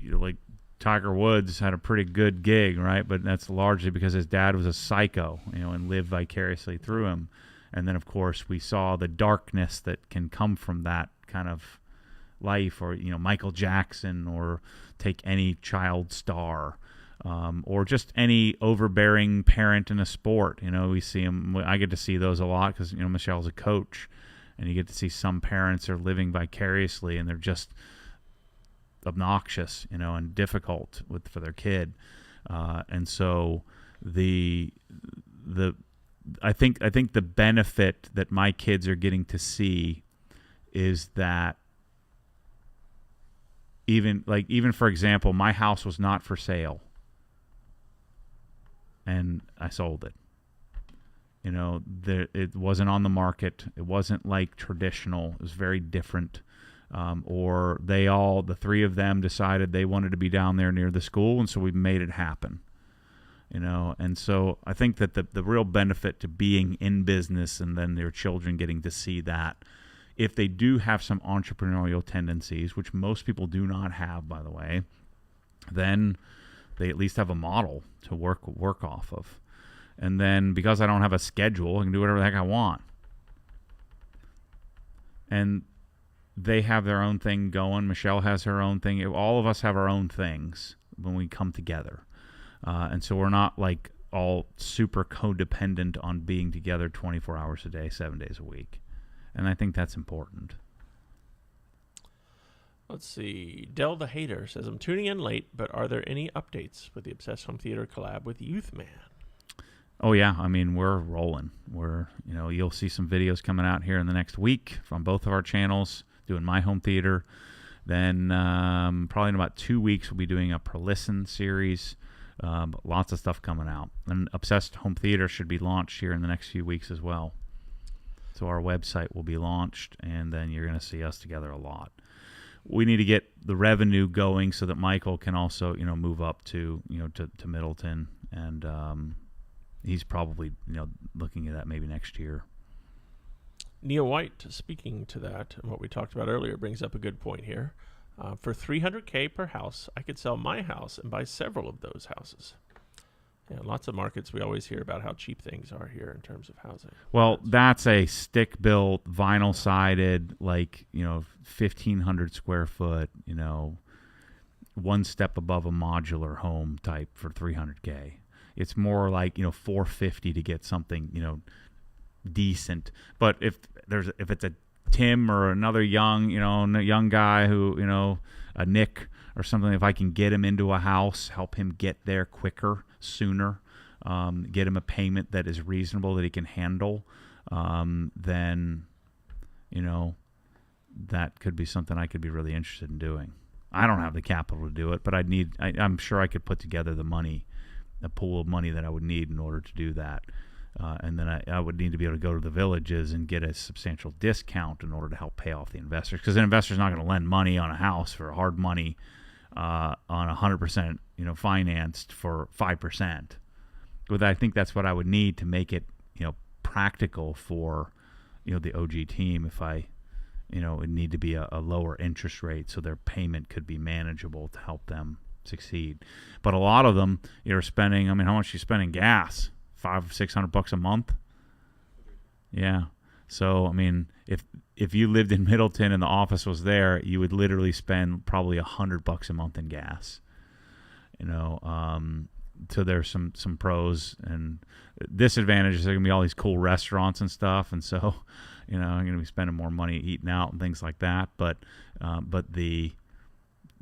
like Tiger Woods had a pretty good gig, right? But that's largely because his dad was a psycho, and lived vicariously through him. And then, of course, we saw the darkness that can come from that kind of life, or, Michael Jackson, or take any child star. Or just any overbearing parent in a sport. We see them. I get to see those a lot because, Michelle's a coach, and you get to see some parents are living vicariously, and they're just obnoxious, and difficult for their kid. And so I think the benefit that my kids are getting to see is that even for example, my house was not for sale. And I sold it. It wasn't on the market. It wasn't like traditional. It was very different. Or the three of them decided they wanted to be down there near the school, and so we made it happen. And so I think that the real benefit to being in business, and then their children getting to see that, if they do have some entrepreneurial tendencies, which most people do not have, by the way, then they at least have a model to work off of. And then because I don't have a schedule, I can do whatever the heck I want. And they have their own thing going. Michelle has her own thing. All of us have our own things when we come together. And so we're not like all super codependent on being together 24 hours a day, 7 days a week. And I think that's important. Let's see. Del the Hater says, I'm tuning in late, but are there any updates with the Obsessed Home Theater collab with Youth Man? Oh, yeah. I mean, we're rolling. You'll see some videos coming out here in the next week from both of our channels, doing My Home Theater. Then probably in about 2 weeks, we'll be doing a per-listen series. Lots of stuff coming out. And Obsessed Home Theater should be launched here in the next few weeks as well. So our website will be launched, and then you're going to see us together a lot. We need to get the revenue going so that Michael can also, move up to Middleton, and he's probably, looking at that maybe next year. Neil White, speaking to that and what we talked about earlier, brings up a good point here. For $300K per house, I could sell my house and buy several of those houses. Yeah, lots of markets, we always hear about how cheap things are here in terms of housing. Well, that's a stick-built, vinyl-sided, 1,500 square foot, one step above a modular home type for $300K. It's more like, $450 to get something, decent. But if it's a Tim or another young guy who, a Nick or something, if I can get him into a house, help him get there quicker, sooner, get him a payment that is reasonable that he can handle, then, that could be something I could be really interested in doing. I don't have the capital to do it, but I'm sure I could put together the pool of money that I would need in order to do that. And then I would need to be able to go to the villages and get a substantial discount in order to help pay off the investors. Because an investor's not going to lend money on a house for hard money on 100%, financed for 5%. But I think that's what I would need to make it, practical for, the OG team. If I, it would need to be a lower interest rate so their payment could be manageable to help them succeed. But a lot of them, you're spending. How much are you spending gas? $500-600 a month. Yeah. So if you lived in Middleton and the office was there, you would literally spend probably $100 a month in gas. So there's some pros and disadvantages. There are gonna be all these cool restaurants and stuff, and so I'm gonna be spending more money eating out and things like that. But they'll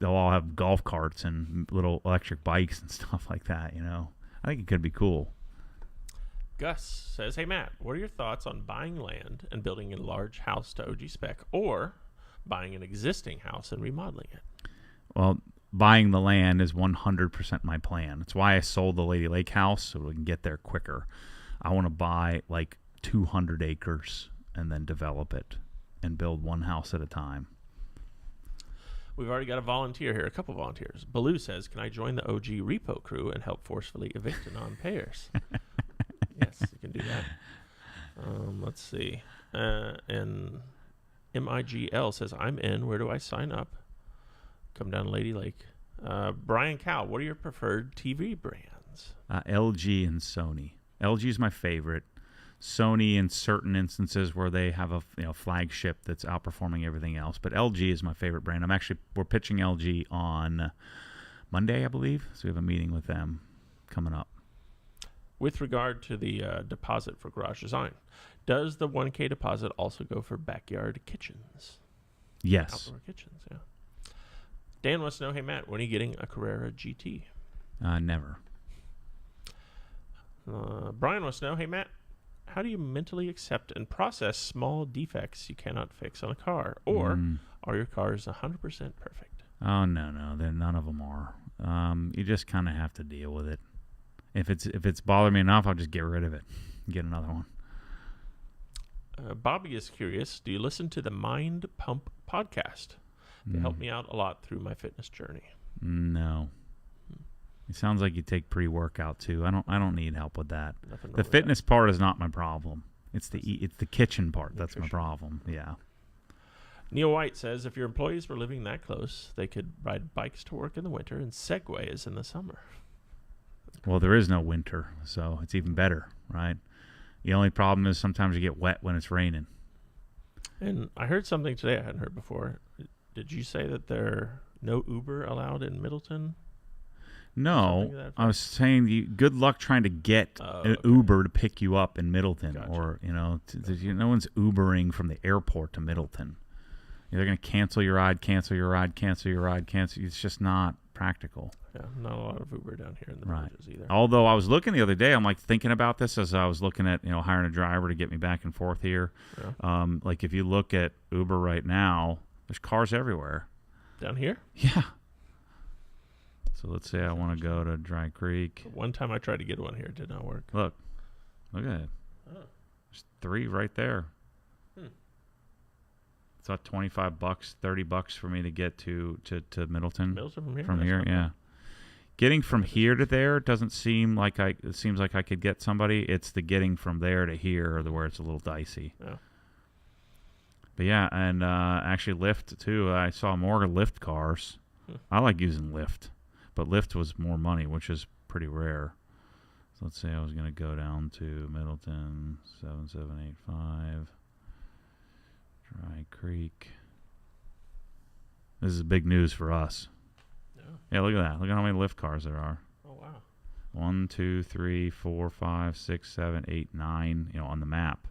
all have golf carts and little electric bikes and stuff like that. I think it could be cool. Gus says, hey, Matt, what are your thoughts on buying land and building a large house to OG spec, or buying an existing house and remodeling it? Well, buying the land is 100% my plan. It's why I sold the Lady Lake house, so we can get there quicker. I want to buy 200 acres and then develop it and build one house at a time. We've already got a volunteer here, a couple volunteers. Baloo says, can I join the OG repo crew and help forcefully evict non-payers? Yes, you can do that. Let's see. And MIGL says, I'm in. Where do I sign up? Come down to Lady Lake. Brian Cow, what are your preferred TV brands? LG and Sony. LG is my favorite. Sony in certain instances where they have a flagship that's outperforming everything else. But LG is my favorite brand. We're pitching LG on Monday, I believe. So we have a meeting with them coming up. With regard to the deposit for garage design, does the 1K deposit also go for backyard kitchens? Yes. Outdoor kitchens, yeah. Dan wants to know, hey, Matt, when are you getting a Carrera GT? Never. Brian wants to know, hey, Matt, how do you mentally accept and process small defects you cannot fix on a car? Or are your cars 100% perfect? Oh, no. None of them are. You just kind of have to deal with it. If it's bothering me enough, I'll just get rid of it and get another one. Bobby is curious. Do you listen to the Mind Pump podcast? They help me out a lot through my fitness journey. No. It sounds like you take pre-workout too. I don't need help with that. Nothing wrong The with fitness part is not my problem. It's the kitchen part that's my Nutrition. problem. Yeah. Neil White says, if your employees were living that close, they could ride bikes to work in the winter and segways in the summer. Well, there is no winter, so it's even better, right? The only problem is sometimes you get wet when it's raining. And I heard something today I hadn't heard before. Did you say that there are no Uber allowed in Middleton? No, I was saying good luck trying to get an Uber to pick you up in Middleton. Gotcha. Or, no one's Ubering from the airport to Middleton. They're going to cancel your ride. It's just not practical. Yeah, not a lot of Uber down here in the villages either. Although I was looking the other day, I'm thinking about this as I was looking at, hiring a driver to get me back and forth here. Yeah. If you look at Uber right now, there's cars everywhere. Down here? Yeah. So let's say I want to go to Dry Creek. One time I tried to get one here. It did not work. Look at it. Oh. There's 3 right there. It's about $25, $30 for me to get to Middleton. Middleton From here, yeah. Getting from here to there doesn't seem like it seems like I could get somebody. It's the getting from there to here where it's a little dicey. Yeah. But yeah, and actually Lyft too. I saw more Lyft cars. I like using Lyft, but Lyft was more money, which is pretty rare. So let's say I was going to go down to Middleton, 7785, Dry Creek. This is big news for us. Yeah, look at that. Look at how many Lyft cars there are. Oh, wow. 1, 2, 3, 4, 5, 6, 7, 8, 9, on the map.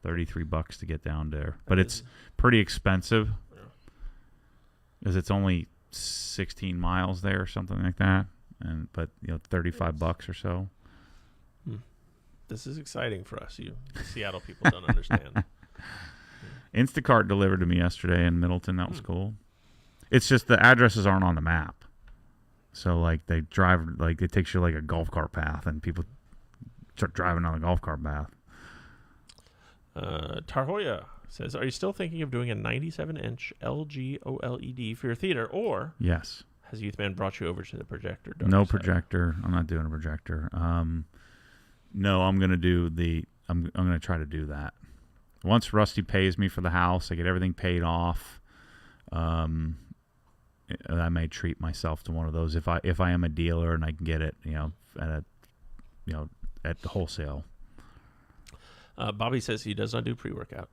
$33 to get down there. But it's pretty expensive. Because it's only 16 miles there or something like that. But $35 or so. This is exciting for us. You Seattle people don't understand. Instacart delivered to me yesterday in Middleton. That was cool. It's just the addresses aren't on the map. So, they drive, it takes you a golf cart path, and people start driving on the golf cart path. Tarhoya says, are you still thinking of doing a 97-inch LG OLED for your theater, or yes, has Youthman brought you over to the projector? No projector. I'm not doing a projector. No, I'm going to do I'm going to try to do that. Once Rusty pays me for the house, I get everything paid off. I may treat myself to one of those if I am a dealer and I can get it, at the wholesale. Bobby says he does not do pre-workout.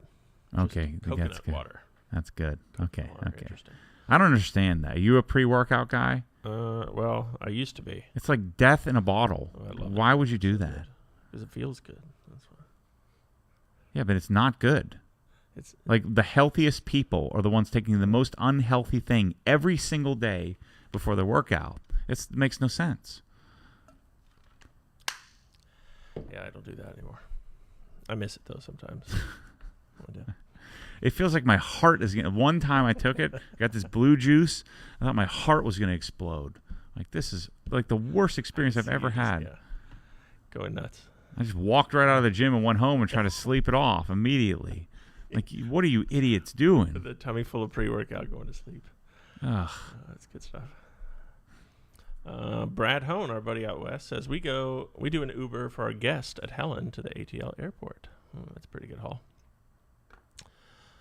Okay, coconut that's good. Water. That's good. Okay, Water. okay. Interesting. I don't understand that. Are you a pre-workout guy? Well, I used to be. It's like death in a bottle. Oh, I love Why it. would you do that? Because it feels good. That's why. Yeah, but it's not good. It's the healthiest people are the ones taking the most unhealthy thing every single day before their workout. It makes no sense. Yeah, I don't do that anymore. I miss it though sometimes. It feels like my heart is going to... One time I took it, got this blue juice, I thought my heart was going to explode. This is the worst experience I've ever had. Yeah. Going nuts. I just walked right out of the gym and went home and tried to sleep it off immediately. What are you idiots doing? The tummy full of pre-workout going to sleep. Ugh. That's good stuff. Brad Hone, our buddy out west, says we do an Uber for our guest at Helen to the ATL airport. That's a pretty good haul.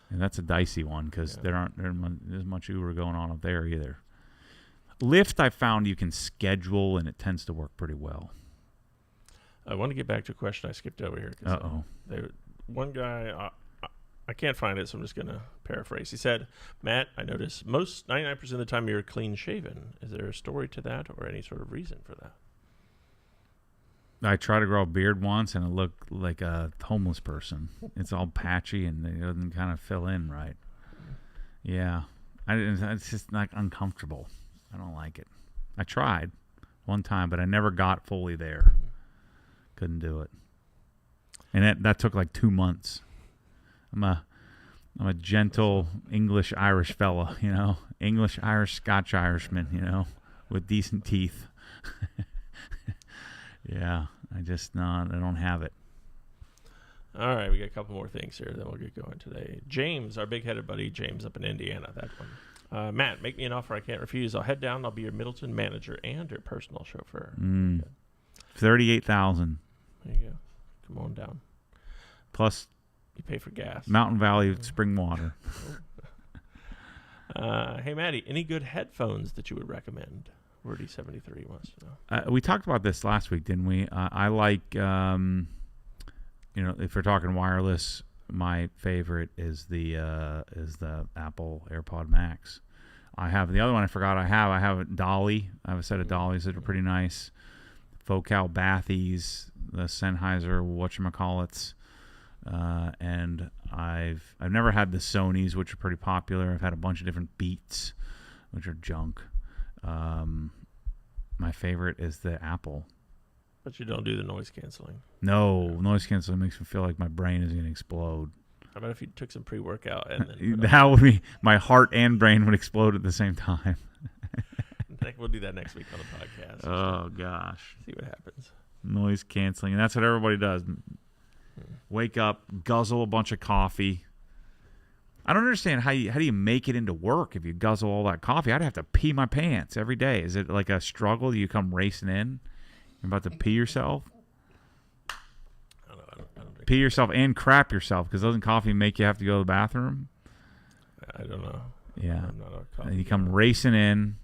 And that's a dicey one because there isn't much Uber going on up there either. Lyft, I found you can schedule and it tends to work pretty well. I want to get back to a question I skipped over here. Uh-oh. One guy, I can't find it, so I'm just going to paraphrase. He said, Matt, I notice 99% of the time you're clean shaven. Is there a story to that or any sort of reason for that? I tried to grow a beard once and it looked like a homeless person. It's all patchy and it doesn't kind of fill in right. Yeah. It's just not uncomfortable. I don't like it. I tried one time, but I never got fully there. Couldn't do it. And that took 2 months. I'm a gentle English-Irish fella, English-Irish, Scotch-Irishman, with decent teeth. Yeah, I don't have it. All right, we got a couple more things here, then we'll get going today. James, our big-headed buddy, James up in Indiana, that one. Matt, make me an offer I can't refuse. I'll head down. I'll be your Middleton manager and your personal chauffeur. $38,000. There you go. Come on down. Plus, you pay for gas. Mountain Valley spring water. Hey, Maddie, any good headphones that you would recommend? Wordy73 wants to know. We talked about this last week, didn't we? I like, if we're talking wireless, my favorite is the Apple AirPod Max. I have the other one I forgot I have a Dolly. I have a set of Dollies that are pretty nice. Focal Bathies, the Sennheiser whatchamacallits. And I've never had the Sonys, which are pretty popular. I've had a bunch of different Beats, which are junk. My favorite is the Apple. But you don't do the noise canceling. No, noise canceling makes me feel like my brain is going to explode. How about if you took some pre-workout and then That would be, my heart and brain would explode at the same time. we'll do that next week on the podcast. Oh, gosh. See what happens. Noise canceling. And that's what everybody does. Wake up, guzzle a bunch of coffee. I don't understand how do you make it into work if you guzzle all that coffee? I'd have to pee my pants every day. Is it like a struggle? You come racing in? You're about to pee yourself? I don't drink Pee yourself and crap yourself, because doesn't coffee make you have to go to the bathroom? I don't know. Yeah. I'm not a coffee And you come guy. racing in,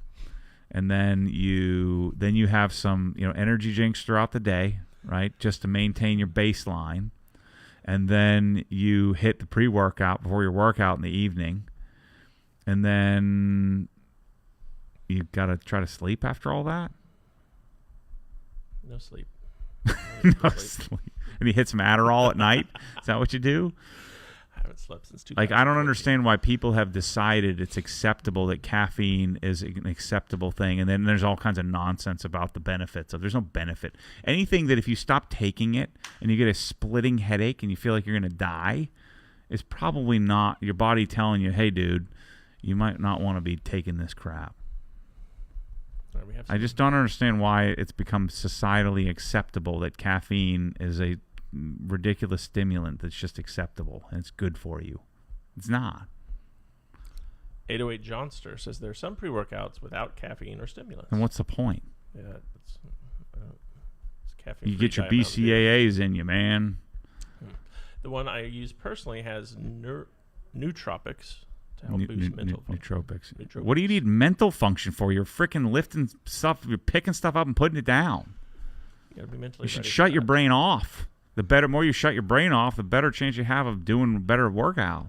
and then you have some energy drinks throughout the day, right? Just to maintain your baseline. And then you hit the pre-workout before your workout in the evening. And then you got to try to sleep after all that? No sleep. No sleep. And you hit some Adderall at night? Is that what you do? I haven't slept since 2014. Like, I don't understand why people have decided it's acceptable that caffeine is an acceptable thing, and then there's all kinds of nonsense about the benefits of. There's no benefit. Anything that if you stop taking it and you get a splitting headache and you feel like you're going to die is probably not your body telling you, hey, dude, you might not want to be taking this crap. All right, I just don't understand why it's become societally acceptable that caffeine is a ridiculous stimulant that's just acceptable and it's good for you. It's not. 808 Johnster says there are some pre-workouts without caffeine or stimulants. And what's the point? Yeah, it's caffeine. You get your BCAAs in you, man. The one I use personally has nootropics to help boost mental function. Nootropics. What do you need mental function for? You're freaking lifting stuff. You're picking stuff up and putting it down. You gotta be mentally You should ready shut for your that. brain off. The more you shut your brain off, the better chance you have of doing a better workout.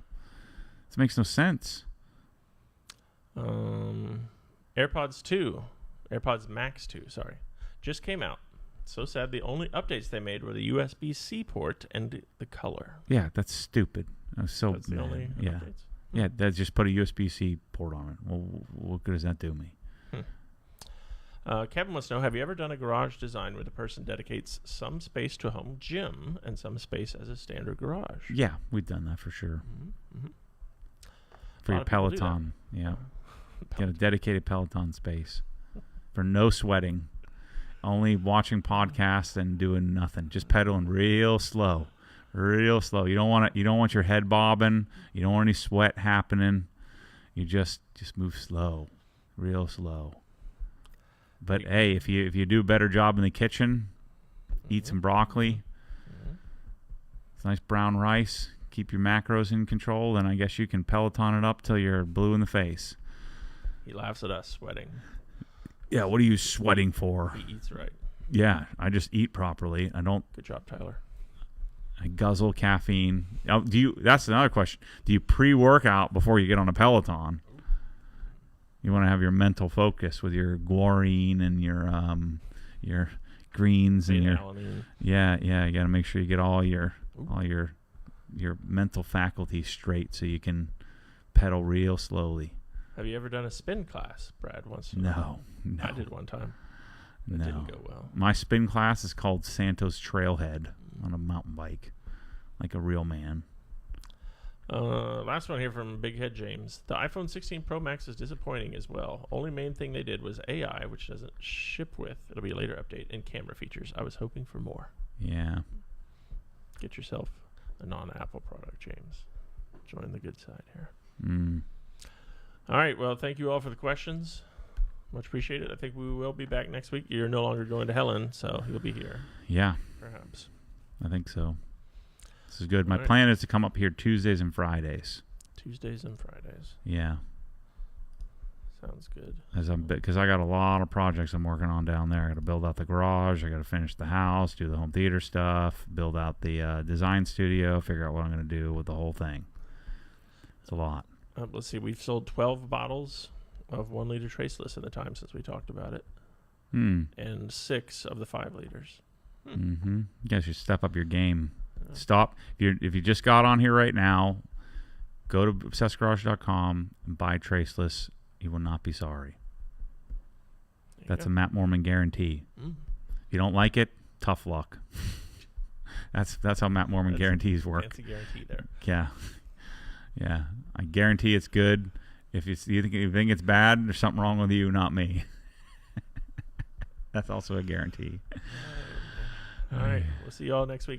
This makes no sense. AirPods Max 2, just came out. So sad. The only updates they made were the USB-C port and the color. Yeah, that's stupid. That's so That's the only yeah. updates. Yeah, that just put a USB-C port on it. Well, what good does that do me? Kevin wants to know, have you ever done a garage design where the person dedicates some space to a home gym and some space as a standard garage? Yeah, we've done that for sure. Mm-hmm. For A your lot of people do that. Peloton. Yeah. Get a dedicated Peloton space. For no sweating. Only watching podcasts and doing nothing. Just pedaling real slow. Real slow. You don't want your head bobbing. You don't want any sweat happening. You just move slow. Real slow. But hey, if you do a better job in the kitchen, eat some broccoli, it's nice brown rice, keep your macros in control, then I guess you can Peloton it up till you're blue in the face. He laughs at us sweating. Yeah, what are you sweating for? He eats right. Yeah, I just eat properly. I don't. Good job, Tyler. I guzzle caffeine. That's another question. Do you pre-workout before you get on a Peloton? You want to have your mental focus with your guarine and your greens and your Alanine. yeah. You got to make sure you get all your mental faculties straight so you can pedal real slowly. Have you ever done a spin class? Brad wants to know. No. I did one time. It No. didn't go well. My spin class is called Santos Trailhead on a mountain bike, like a real man. Last one here from Big Head James. The iPhone 16 Pro Max is disappointing as well. Only main thing they did was AI, which doesn't ship with. It'll be a later update, and camera features. I was hoping for more. Yeah. Get yourself a non-Apple product, James. Join the good side here. Mm. All right. Well, thank you all for the questions. Much appreciated. I think we will be back next week. You're no longer going to Helen, so you'll be here, Yeah, perhaps. I think so. This is good. My All right. plan is to come up here Tuesdays and Fridays. Tuesdays and Fridays. Yeah. Sounds good. Because I got a lot of projects I'm working on down there. I got to build out the garage. I got to finish the house, do the home theater stuff, build out the design studio, figure out what I'm going to do with the whole thing. It's a lot. Let's see. We've sold 12 bottles of 1 liter Traceless in the time since we talked about it, and 6 of the 5 liters. Mm-hmm. You guys should step up your game. Stop. If you just got on here right now, go to obsessedgarage.com and buy Traceless. You will not be sorry. That's a Matt Mormon guarantee. If you don't like it, tough luck. That's how Matt Mormon That's guarantees work. Fancy guarantee there. Yeah, yeah. I guarantee it's good. If you think it's bad, there's something wrong with you, not me. That's also a guarantee. All right. We'll see you all next week.